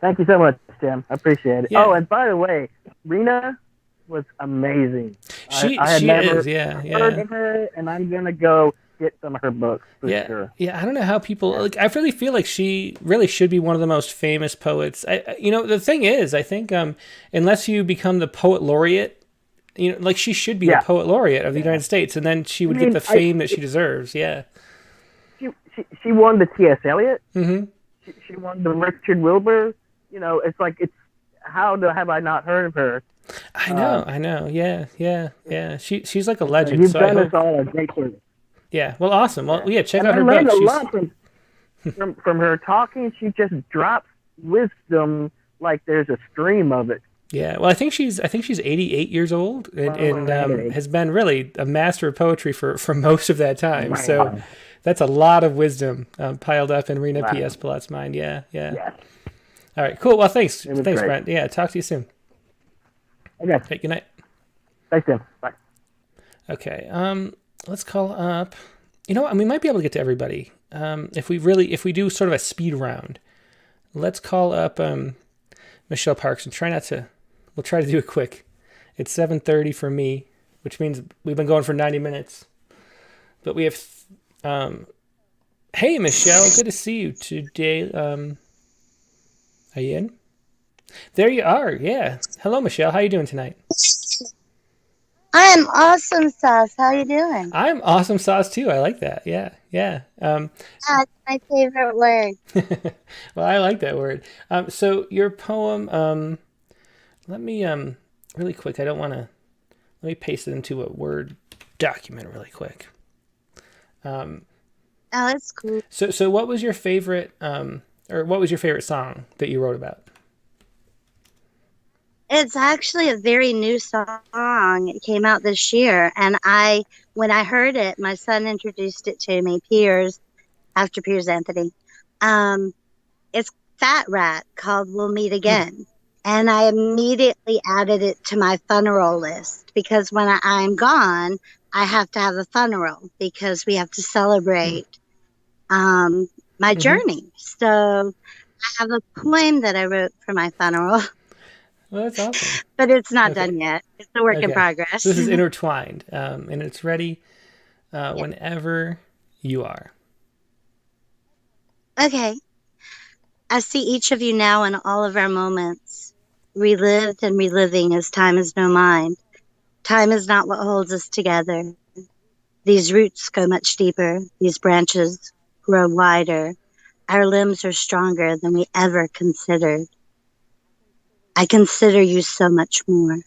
Thank you so much, Tim. I appreciate it. Yeah. Oh, and by the way, Rhina was amazing. She never is, yeah. heard of her, and I'm going to go get some of her books for sure. Yeah, I don't know how people, like, I really feel like she really should be one of the most famous poets. The thing is, I think unless you become the poet laureate, like, she should be the poet laureate of the United States, and then she would get the fame that she deserves. Yeah. She won the T.S. Eliot. Mm-hmm. She won the Richard Wilbur. It's like, how have I not heard of her? I know. Yeah. She's like a legend. You've so done us all a great service. Yeah. Well, awesome. Well, yeah. Check out her I learned book. a lot from her talking. She just drops wisdom like there's a stream of it. Yeah. Well, I think she's 88 years old and has been really a master of poetry for most of that time. Wow. So that's a lot of wisdom piled up in Rhina P. Espaillat's mind. Yeah. All right. Cool. Well, thanks. Thanks, great. Brent. Yeah. Talk to you soon. Okay. Hey, good night. Thanks, Tim. Bye. Okay. Let's call up. You know what? We might be able to get to everybody. If we do sort of a speed round. Let's call up Michelle Parks and we'll try to do it quick. It's 7:30 for me, which means we've been going for 90 minutes. But we have hey, Michelle, good to see you today. Are you in? There you are. Yeah. Hello, Michelle. How you doing tonight? I am awesome sauce. How you doing? I'm awesome sauce too. I like that. Yeah. That's my favorite word. Well, I like that word. So your poem, let me really quick. Let me paste it into a Word document really quick. Oh, that's cool. So what was your favorite what was your favorite song that you wrote about? It's actually a very new song. It came out this year, and when I heard it, my son introduced it to me, after Piers Anthony. It's Fat Rat, called We'll Meet Again. And I immediately added it to my funeral list, because when I'm gone, I have to have a funeral, because we have to celebrate my journey. So I have a poem that I wrote for my funeral. Well, that's awesome. But it's not done yet. It's a work in progress. So this is intertwined, and it's ready whenever you are. Okay. I see each of you now in all of our moments, relived and reliving as time is no mind. Time is not what holds us together. These roots go much deeper. These branches grow wider. Our limbs are stronger than we ever considered. I consider you so much more.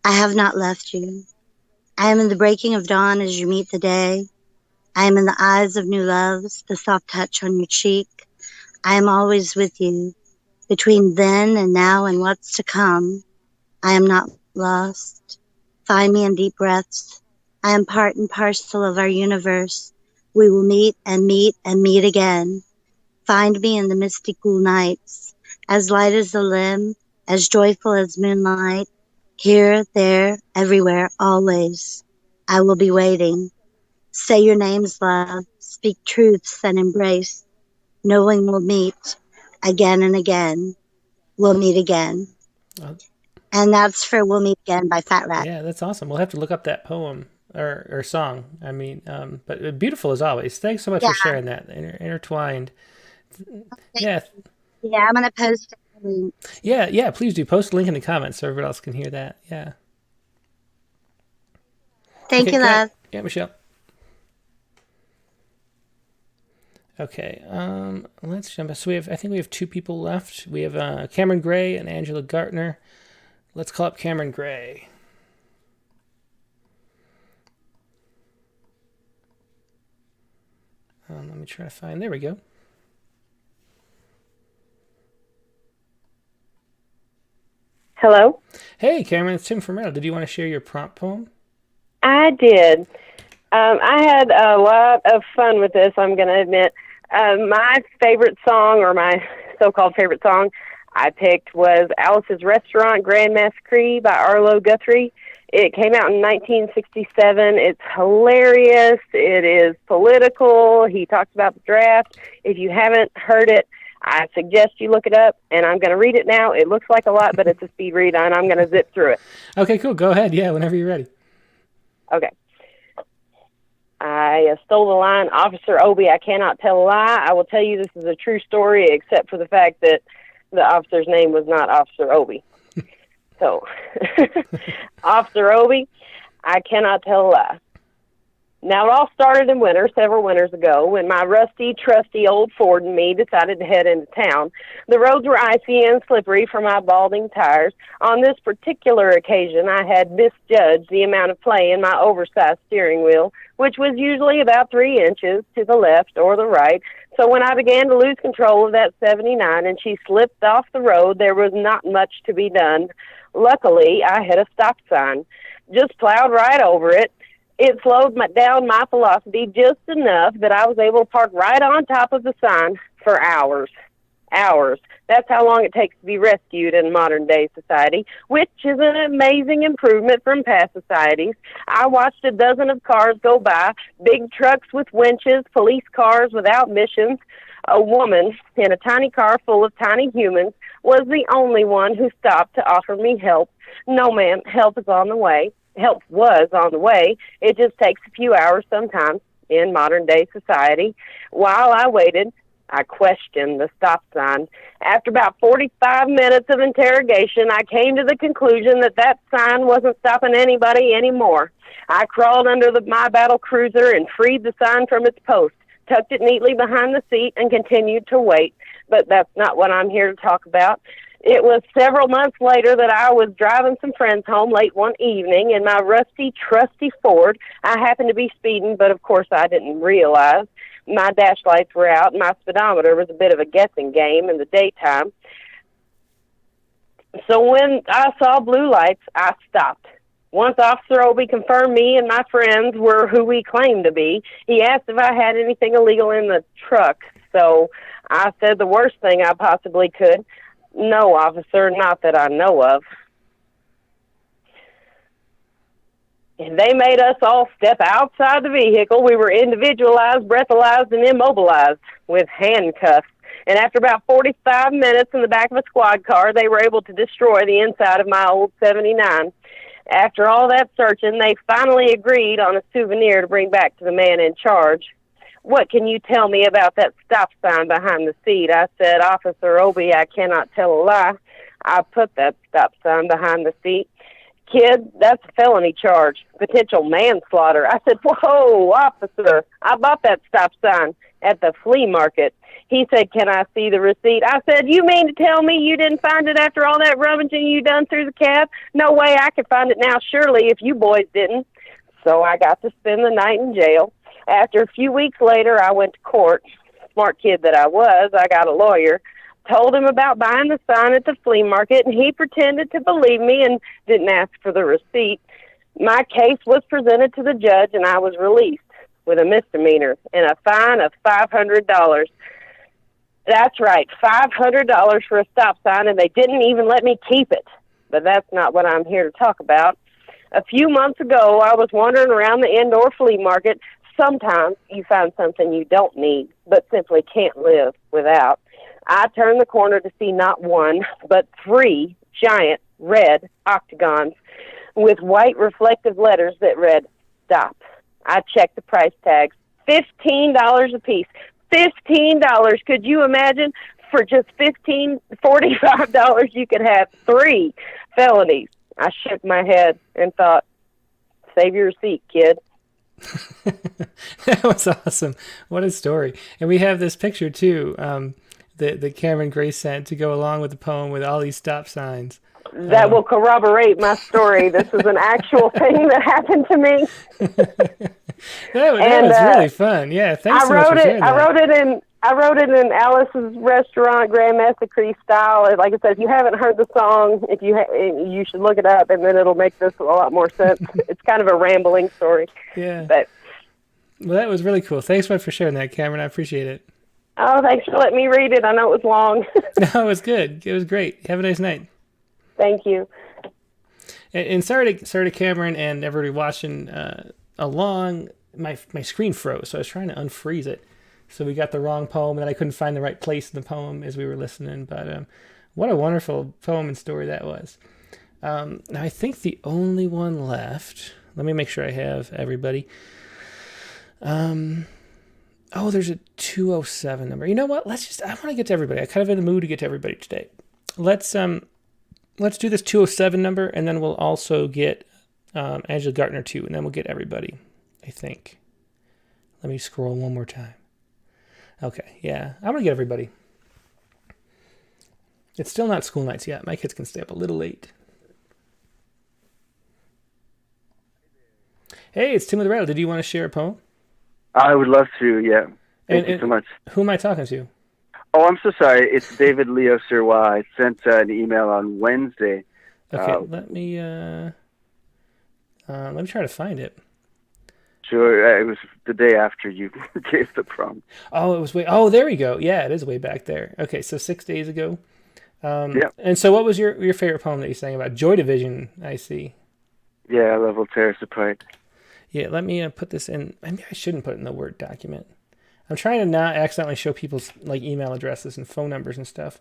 I have not left you. I am in the breaking of dawn as you meet the day. I am in the eyes of new loves, the soft touch on your cheek. I am always with you. Between then and now and what's to come, I am not lost. Find me in deep breaths. I am part and parcel of our universe. We will meet and meet and meet again. Find me in the misty cool nights, as light as a limb, as joyful as moonlight. Here, there, everywhere, always. I will be waiting. Say your names, love. Speak truths and embrace. Knowing we'll meet again and again. We'll meet again. And that's for We'll Meet Again by Fat Rat. Yeah, that's awesome. We'll have to look up that poem or song. I mean, but beautiful as always. Thanks so much for sharing that. Intertwined. Yeah. Yeah, I'm going to post it. Yeah, please do. Post a link in the comments so everyone else can hear that. Yeah. Thank you, love. Yeah, Michelle. Okay, let's jump. So I think we have two people left. We have Cameron Gray and Angela Gartner. Let's call up Cameron Gray. Let me try to find. There we go. Hello? Hey, Cameron, it's Tim from Rattle. Did you want to share your prompt poem? I did. I had a lot of fun with this, I'm going to admit. My favorite song, or my so-called favorite song, I picked was Alice's Restaurant Grand Masquerade by Arlo Guthrie. It came out in 1967. It's hilarious. It is political. He talks about the draft. If you haven't heard it, I suggest you look it up, and I'm going to read it now. It looks like a lot, but it's a speed read, and I'm going to zip through it. Okay, cool. Go ahead. Yeah, whenever you're ready. Okay. I stole the line, Officer Obie, I cannot tell a lie. I will tell you this is a true story, except for the fact that the officer's name was not Officer Obie. So, Officer Obie, I cannot tell a lie. Now, it all started in winter, several winters ago, when my rusty, trusty old Ford and me decided to head into town. The roads were icy and slippery from my balding tires. On this particular occasion, I had misjudged the amount of play in my oversized steering wheel, which was usually about 3 inches to the left or the right. So when I began to lose control of that 79 and she slipped off the road, there was not much to be done. Luckily, I had a stop sign. Just plowed right over it. It slowed down my velocity just enough that I was able to park right on top of the sign for hours. Hours. That's how long it takes to be rescued in modern-day society, which is an amazing improvement from past societies. I watched a dozen of cars go by, big trucks with winches, police cars without missions. A woman in a tiny car full of tiny humans was the only one who stopped to offer me help. No, ma'am, help is on the way. Help was on the way. It just takes a few hours sometimes in modern-day society. While I waited, I questioned the stop sign. After about 45 minutes of interrogation, I came to the conclusion that that sign wasn't stopping anybody anymore. I crawled under my battle cruiser and freed the sign from its post, tucked it neatly behind the seat, and continued to wait. But that's not what I'm here to talk about. It was several months later that I was driving some friends home late one evening in my rusty, trusty Ford. I happened to be speeding, but of course I didn't realize. My dash lights were out, and my speedometer was a bit of a guessing game in the daytime. So when I saw blue lights, I stopped. Once Officer Obie confirmed me and my friends were who we claimed to be, he asked if I had anything illegal in the truck. So I said the worst thing I possibly could. No, officer, not that I know of. And they made us all step outside the vehicle. We were individualized, breathalyzed, and immobilized with handcuffs. And after about 45 minutes in the back of a squad car, they were able to destroy the inside of my old 79. After all that searching, they finally agreed on a souvenir to bring back to the man in charge. What can you tell me about that stop sign behind the seat? I said, Officer Obie, I cannot tell a lie. I put that stop sign behind the seat. Kid, that's a felony charge, potential manslaughter. I said, whoa, officer, I bought that stop sign at the flea market. He said, can I see the receipt? I said, you mean to tell me you didn't find it after all that rummaging you done through the cab? No way I could find it now, surely, if you boys didn't. So I got to spend the night in jail. After a few weeks later, I went to court. Smart kid that I was, I got a lawyer. Told him about buying the sign at the flea market, and he pretended to believe me and didn't ask for the receipt. My case was presented to the judge, and I was released with a misdemeanor and a fine of $500. That's right, $500 for a stop sign, and they didn't even let me keep it. But that's not what I'm here to talk about. A few months ago, I was wandering around the indoor flea market. Sometimes you find something you don't need, but simply can't live without. I turned the corner to see not one, but 3 giant red octagons with white reflective letters that read, stop. I checked the price tags, $15 a piece. $15, could you imagine? For just $45, you could have 3 felonies. I shook my head and thought, save your receipt, kid. That was awesome. What a story. And we have this picture too, that Cameron Gray sent to go along with the poem with all these stop signs. That will corroborate my story. This is an actual thing that happened to me. That was really fun. Yeah, thanks so much for sharing that. I wrote it in Alice's Restaurant Grand Massacre style. Like I said, if you haven't heard the song, you should look it up, and then it'll make this a lot more sense. It's kind of a rambling story. Yeah. But well, that was really cool. Thanks so much for sharing that, Cameron. I appreciate it. Oh, thanks for letting me read it. I know it was long. No, it was good. It was great. Have a nice night. Thank you. And sorry to Cameron and everybody watching along. My screen froze, so I was trying to unfreeze it. So we got the wrong poem, and I couldn't find the right place in the poem as we were listening. But what a wonderful poem and story that was. Now I think the only one left. Let me make sure I have everybody. Oh, there's a 207 number. You know what? I want to get to everybody. I'm kind of in the mood to get to everybody today. Let's do this 207 number, and then we'll also get Angela Gartner too, and then we'll get everybody, I think. Let me scroll one more time. Okay, yeah, I'm going to get everybody. It's still not school nights yet. My kids can stay up a little late. Hey, it's Tim with Rattle. Did you want to share a poem? I would love to, yeah. Thank you so much. Who am I talking to? Oh, I'm so sorry. It's David Leo Sirwa. I sent an email on Wednesday. Okay, let me try to find it. Sure, it was the day after you gave the prompt. Oh, it was oh, there we go. Yeah, it is way back there. Okay, so 6 days ago. Yeah. And so what was your favorite poem that you sang about? Joy Division, I see. Yeah, I love Tear Us Apart. Yeah, let me put this in. Maybe I shouldn't put it in the Word document. I'm trying to not accidentally show people's email addresses and phone numbers and stuff.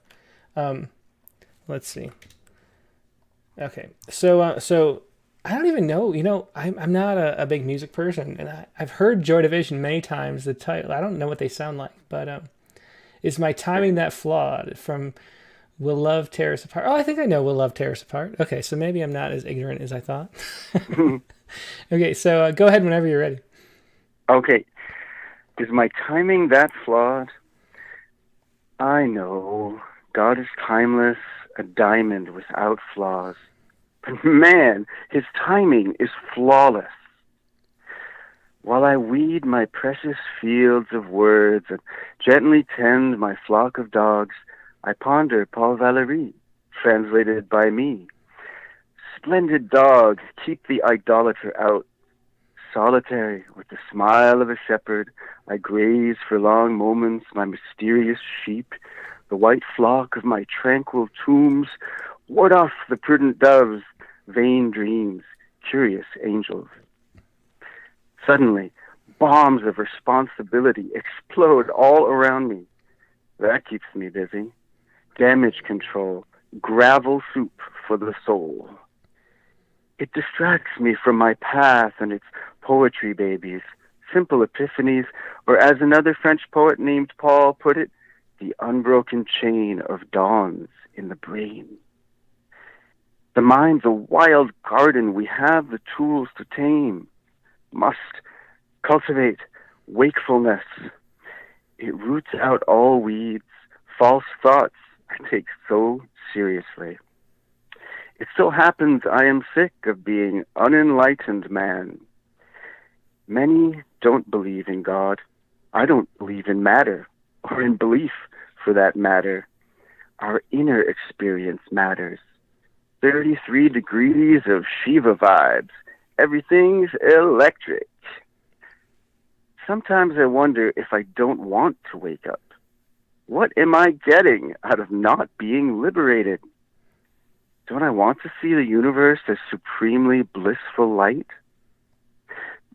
Let's see. Okay, so I don't even know. I'm not a big music person, and I've heard Joy Division many times. The title, I don't know what they sound like, but is my timing that flawed? From Will Love Tear Us Apart? Oh, I think I know Will Love Tear Us Apart. Okay, so maybe I'm not as ignorant as I thought. Okay, so go ahead whenever you're ready. Okay. Is my timing that flawed? I know. God is timeless, a diamond without flaws. But man, his timing is flawless. While I weed my precious fields of words and gently tend my flock of dogs, I ponder Paul Valéry, translated by me. Splendid dog, keep the idolater out. Solitary, with the smile of a shepherd, I graze for long moments my mysterious sheep. The white flock of my tranquil tombs ward off the prudent doves, vain dreams, curious angels. Suddenly, bombs of responsibility explode all around me. That keeps me busy. Damage control, gravel soup for the soul. It distracts me from my path and its poetry babies, simple epiphanies, or as another French poet named Paul put it, the unbroken chain of dawns in the brain. The mind's a wild garden we have the tools to tame, must cultivate wakefulness. It roots out all weeds, false thoughts I take so seriously. It so happens I am sick of being unenlightened man. Many don't believe in God. I don't believe in matter, or in belief for that matter. Our inner experience matters. 33 degrees of Shiva vibes. Everything's electric. Sometimes I wonder if I don't want to wake up. What am I getting out of not being liberated? Don't I want to see the universe as supremely blissful light?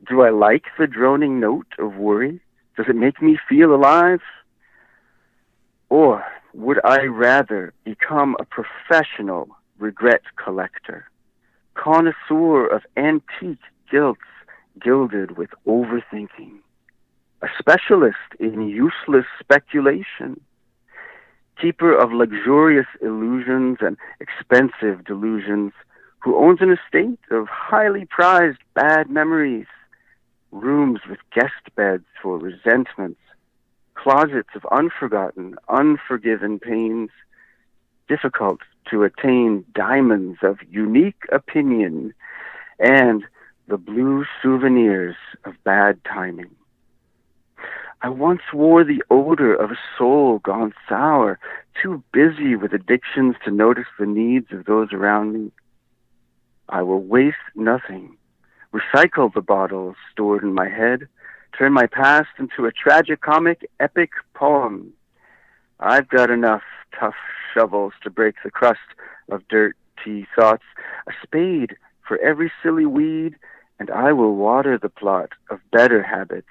Do I like the droning note of worry? Does it make me feel alive? Or would I rather become a professional regret collector, connoisseur of antique guilts gilded with overthinking, a specialist in useless speculation, keeper of luxurious illusions and expensive delusions, who owns an estate of highly prized bad memories, rooms with guest beds for resentments, closets of unforgotten, unforgiven pains, difficult to attain diamonds of unique opinion, and the blue souvenirs of bad timing. I once wore the odor of a soul gone sour, too busy with addictions to notice the needs of those around me. I will waste nothing, recycle the bottles stored in my head, turn my past into a tragicomic epic poem. I've got enough tough shovels to break the crust of dirty thoughts, a spade for every silly weed, and I will water the plot of better habits,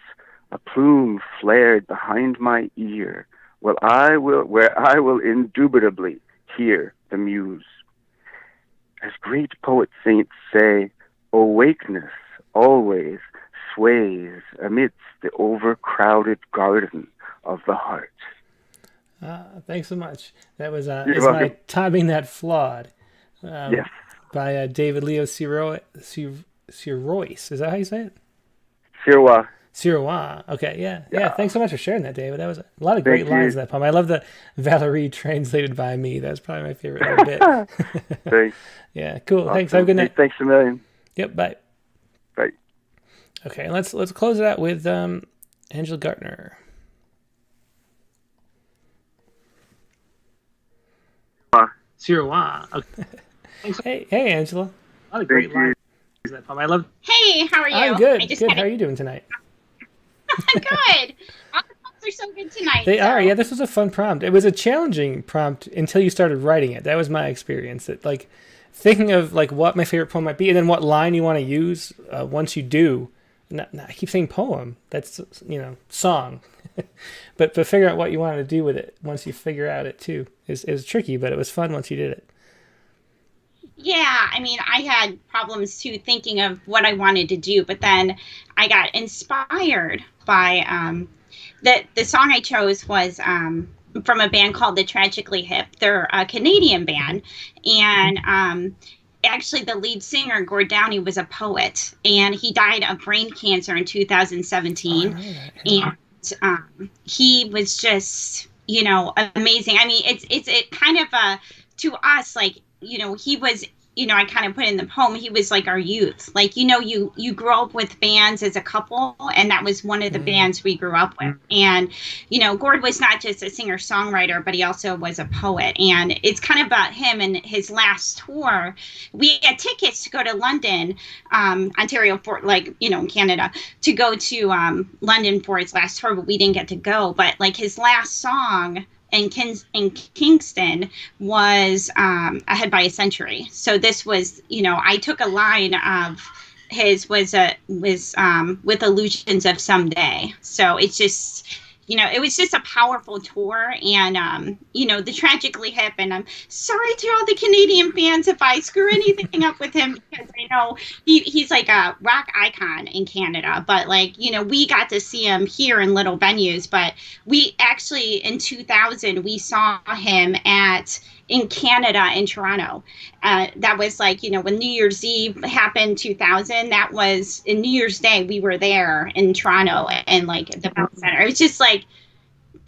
a plume flared behind my ear, where I will indubitably hear the muse. As great poet saints say, awakeness always sways amidst the overcrowded garden of the heart. Thanks so much. That was You're Is welcome. My Timing That Flawed? Yes. By David Leo Sirois. Is that how you say it? Sirois. Sirois. Okay, yeah. Thanks so much for sharing that, David. That was a lot of great Thank lines you. in that poem. I love the Valerie translated by me. That was probably my favorite little bit. Thanks. Yeah, cool. Awesome. Thanks. Have a good night. Hey, thanks a million. Yep, bye. Bye. Okay, let's close it out with Angela Gartner. Sirois. Okay. Hey, Angela. A lot of great lines in that poem. I love. Hey, how are you? I'm good. I just Good. had How are you doing tonight? Good. All the poems are so good tonight. They so. are. Yeah, this was a fun prompt. It was a challenging prompt until you started writing it. That was my experience. That like thinking of like what my favorite poem might be, and then what line you want to use once you do. I keep saying poem. That's song. but figure out what you want to do with it once you figure out it too. It was tricky, but it was fun once you did it. Yeah, I mean, I had problems too thinking of what I wanted to do, but then I got inspired by the song I chose was from a band called the Tragically Hip. They're a Canadian band, and actually the lead singer, Gord Downey, was a poet, and he died of brain cancer in 2017. And he was just, amazing. I mean, it's kind of to us, like, he was, I kind of put in the poem, he was like our youth. Like, you grow up with bands as a couple, and that was one of the bands we grew up with. And, Gord was not just a singer-songwriter, but he also was a poet. And it's kind of about him and his last tour. We had tickets to go to London, Ontario, Canada, to go to London for his last tour, but we didn't get to go. But, like, his last song in Kingston was Ahead by a Century. So this was, I took a line of his was with Illusions of Someday. So it's just, it was just a powerful tour, and the Tragically Hip. And I'm sorry to all the Canadian fans if I screw anything up with him, because I know he's like a rock icon in Canada. But we got to see him here in little venues. But we actually in 2000 we saw him in Canada, in Toronto. That was when New Year's Eve happened, 2000. That was in New Year's Day. We were there in Toronto and the Bell Center. It was just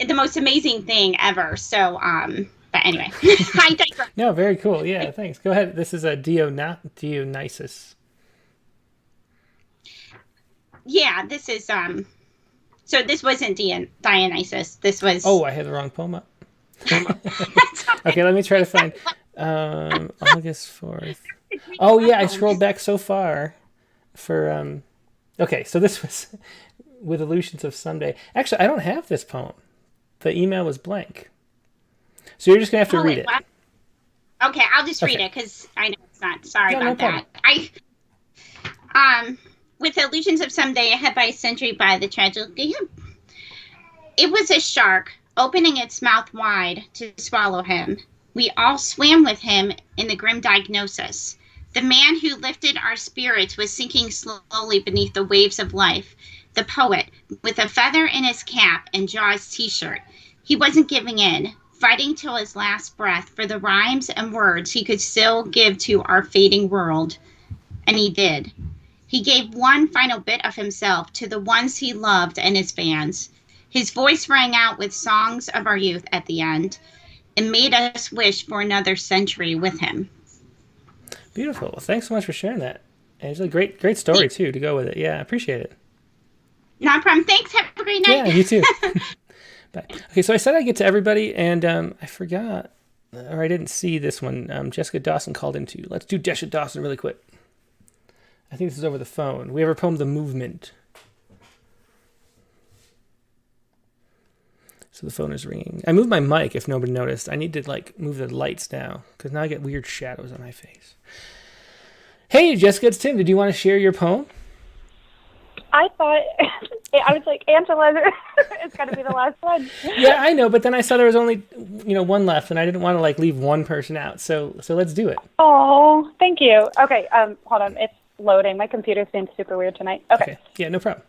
the most amazing thing ever. So, but anyway, I digress. No, very cool. Yeah, thanks. Go ahead. This is a Dionysus. Yeah, this is So this wasn't Dionysus. This was. Oh, I had the wrong poem up. Okay, let me try to find August 4th. Oh yeah, I scrolled back so far for okay, so this was with Illusions of Someday. Actually, I don't have this poem. The email was blank. So you're just gonna have to read it. What? Okay, I'll just read it because I know it's not. Sorry about that. With Illusions of Someday, Ahead by a Century by the Tragically Hip. It was a shark opening its mouth wide to swallow him. We all swam with him in the grim diagnosis. The man who lifted our spirits was sinking slowly beneath the waves of life. The poet, with a feather in his cap and Jaws t-shirt. He wasn't giving in, fighting till his last breath for the rhymes and words he could still give to our fading world. And he did. He gave one final bit of himself to the ones he loved and his fans. His voice rang out with songs of our youth at the end and made us wish for another century with him. Beautiful. Well, thanks so much for sharing that, And it's a great story, too, to go with it. Yeah, I appreciate it. No problem. Thanks. Have a great night. Yeah, you too. Bye. Okay, so I said I'd get to everybody, and I forgot, or I didn't see this one. Jessica Dawson called into. Let's do Jessica Dawson really quick. I think this is over the phone. We have her poem, The Movement. So the phone is ringing. I moved my mic, if nobody noticed. I need to, like, move the lights now, because now I get weird shadows on my face. Hey, Jessica, it's Tim. Did you want to share your poem? I thought, I was like, Angela, it's got to be the last one. Yeah, I know, but then I saw there was only, one left, and I didn't want to, like, leave one person out. So let's do it. Oh, thank you. Okay, hold on. It's loading. My computer's being super weird tonight. Okay. Yeah, no problem.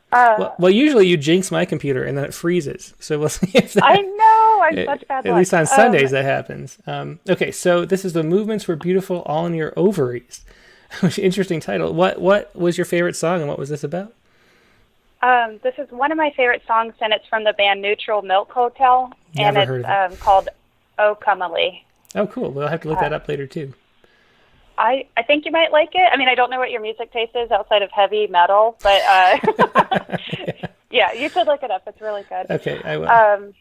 Well, usually you jinx my computer, and then it freezes. So we'll see if that... I know. I'm such bad luck. At least on Sundays that happens. Okay, so this is The Movements Were Beautiful All in Your Ovaries. Interesting title. What was your favorite song, and what was this about? This is one of my favorite songs, and it's from the band Neutral Milk Hotel, Never and heard it's called "Oh Comely." Oh, cool. We'll have to look that up later, too. I think you might like it. I mean, I don't know what your music taste is outside of heavy metal, but yeah, you should look it up. It's really good. Okay, I will.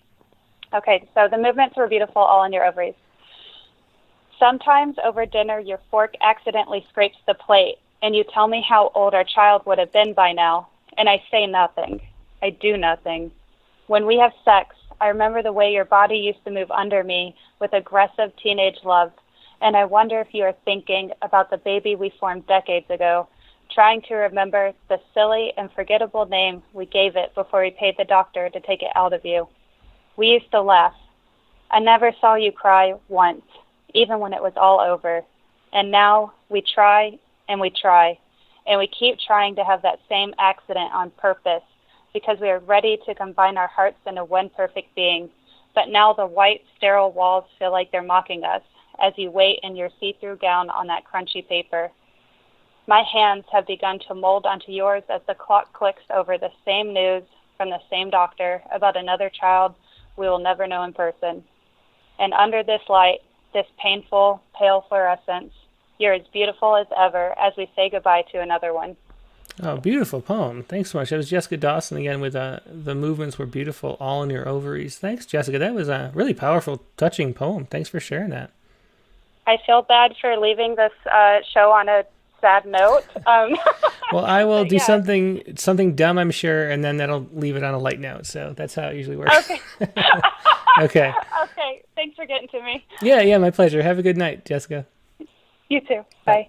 Okay, so the movements were beautiful all in your ovaries. Sometimes over dinner, your fork accidentally scrapes the plate, and you tell me how old our child would have been by now, and I say nothing. I do nothing. When we have sex, I remember the way your body used to move under me with aggressive teenage love, and I wonder if you are thinking about the baby we formed decades ago, trying to remember the silly and forgettable name we gave it before we paid the doctor to take it out of you. We used to laugh. I never saw you cry once, even when it was all over. And now we try, and we keep trying to have that same accident on purpose because we are ready to combine our hearts into one perfect being. But now the white, sterile walls feel like they're mocking us as you wait in your see-through gown on that crunchy paper. My hands have begun to mold onto yours as the clock clicks over the same news from the same doctor about another child we will never know in person. And under this light, this painful, pale fluorescence, you're as beautiful as ever as we say goodbye to another one. Oh, beautiful poem. Thanks so much. That was Jessica Dawson again with The Movements Were Beautiful All in Your Ovaries. Thanks, Jessica. That was a really powerful, touching poem. Thanks for sharing that. I feel bad for leaving this show on a sad note. Well, I will do something dumb, I'm sure, and then that'll leave it on a light note. So that's how it usually works. Okay. Okay. Okay. Thanks for getting to me. Yeah, my pleasure. Have a good night, Jessica. You too. Bye.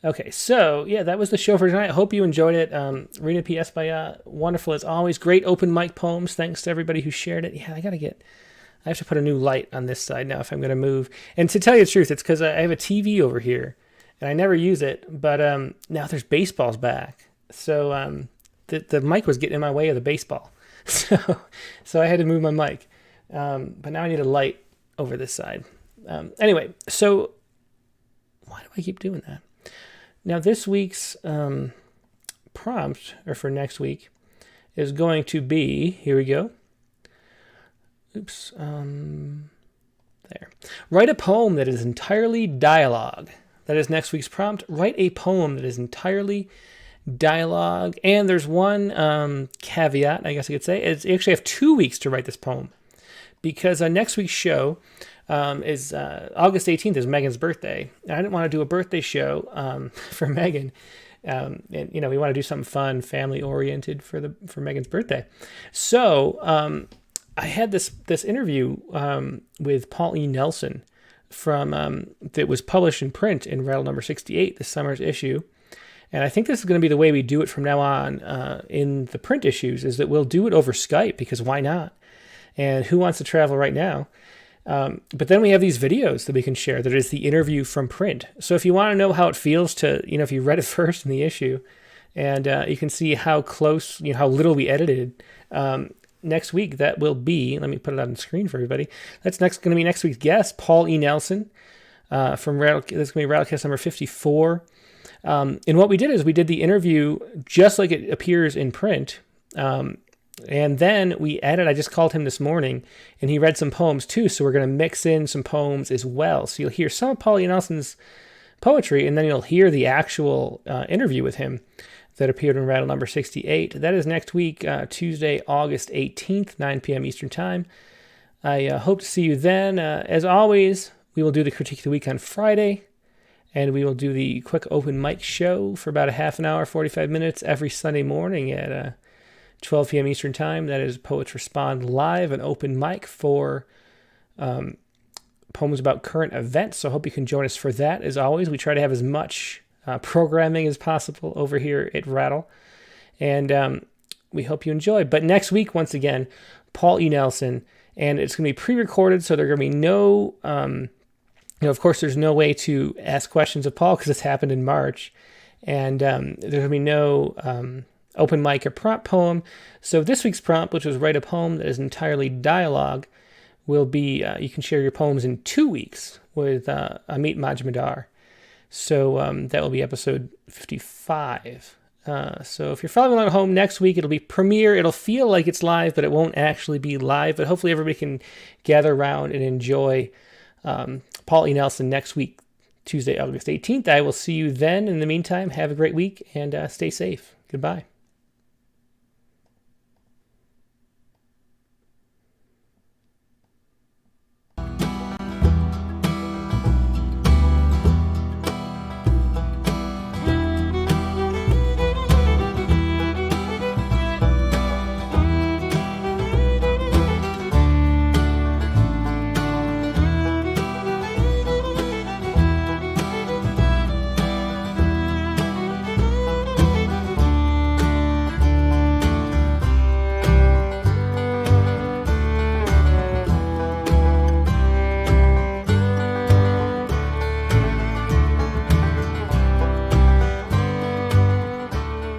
Okay, so yeah, that was the show for tonight. I hope you enjoyed it. Rhina P. Espaillat, wonderful as always. Great open mic poems. Thanks to everybody who shared it. Yeah, I have to put a new light on this side now if I'm going to move. And to tell you the truth, it's because I have a TV over here, and I never use it. But now there's baseballs back, so the mic was getting in my way of the baseball, so I had to move my mic. But now I need a light over this side. Anyway, so why do I keep doing that? Now this week's prompt, or for next week, is going to be, here we go. Oops. There. Write a poem that is entirely dialogue. That is next week's prompt. Write a poem that is entirely dialogue. And there's one caveat, I guess I could say. You actually have 2 weeks to write this poem. Because next week's show is August 18th is Megan's birthday. And I didn't want to do a birthday show for Megan. And we want to do something fun, family oriented for Megan's birthday. So I had this interview with Paul E. Nelson that was published in print in Rattle number 68, this summer's issue. And I think this is going to be the way we do it from now on in the print issues, is that we'll do it over Skype, because why not? And who wants to travel right now? But then we have these videos that we can share that is the interview from print. So if you want to know how it feels to, if you read it first in the issue, and you can see how close, how little we edited, next week, that will be, let me put it on the screen for everybody. That's going to be next week's guest, Paul E. Nelson, from Rattle. That's going to be Rattlecast number 54. And what we did is we did the interview just like it appears in print. And then we added, I just called him this morning, and he read some poems too, so we're going to mix in some poems as well. So you'll hear some of Paul E. Nelson's poetry, and then you'll hear the actual interview with him that appeared in Rattle number 68. That is next week, Tuesday, August 18th, 9 p.m. Eastern Time. I hope to see you then. As always, we will do the Critique of the Week on Friday, and we will do the quick open mic show for about a half an hour, 45 minutes every Sunday morning at 12 p.m. Eastern Time. That is Poets Respond Live, an open mic for poems about current events. So I hope you can join us for that. As always, we try to have as much programming as possible over here at Rattle, and we hope you enjoy. But next week, once again, Paul E. Nelson, and it's going to be pre-recorded, so there are going to be no, of course, there's no way to ask questions of Paul because this happened in March, and there's going to be no open mic or prompt poem. So this week's prompt, which was write a poem that is entirely dialogue, will be you can share your poems in 2 weeks with Amit Majumdar. So that will be episode 55. So if you're following along at home, next week it'll be premiere. It'll feel like it's live, but it won't actually be live. But hopefully everybody can gather around and enjoy Paul E. Nelson next week, Tuesday, August 18th. I will see you then. In the meantime, have a great week and stay safe. Goodbye.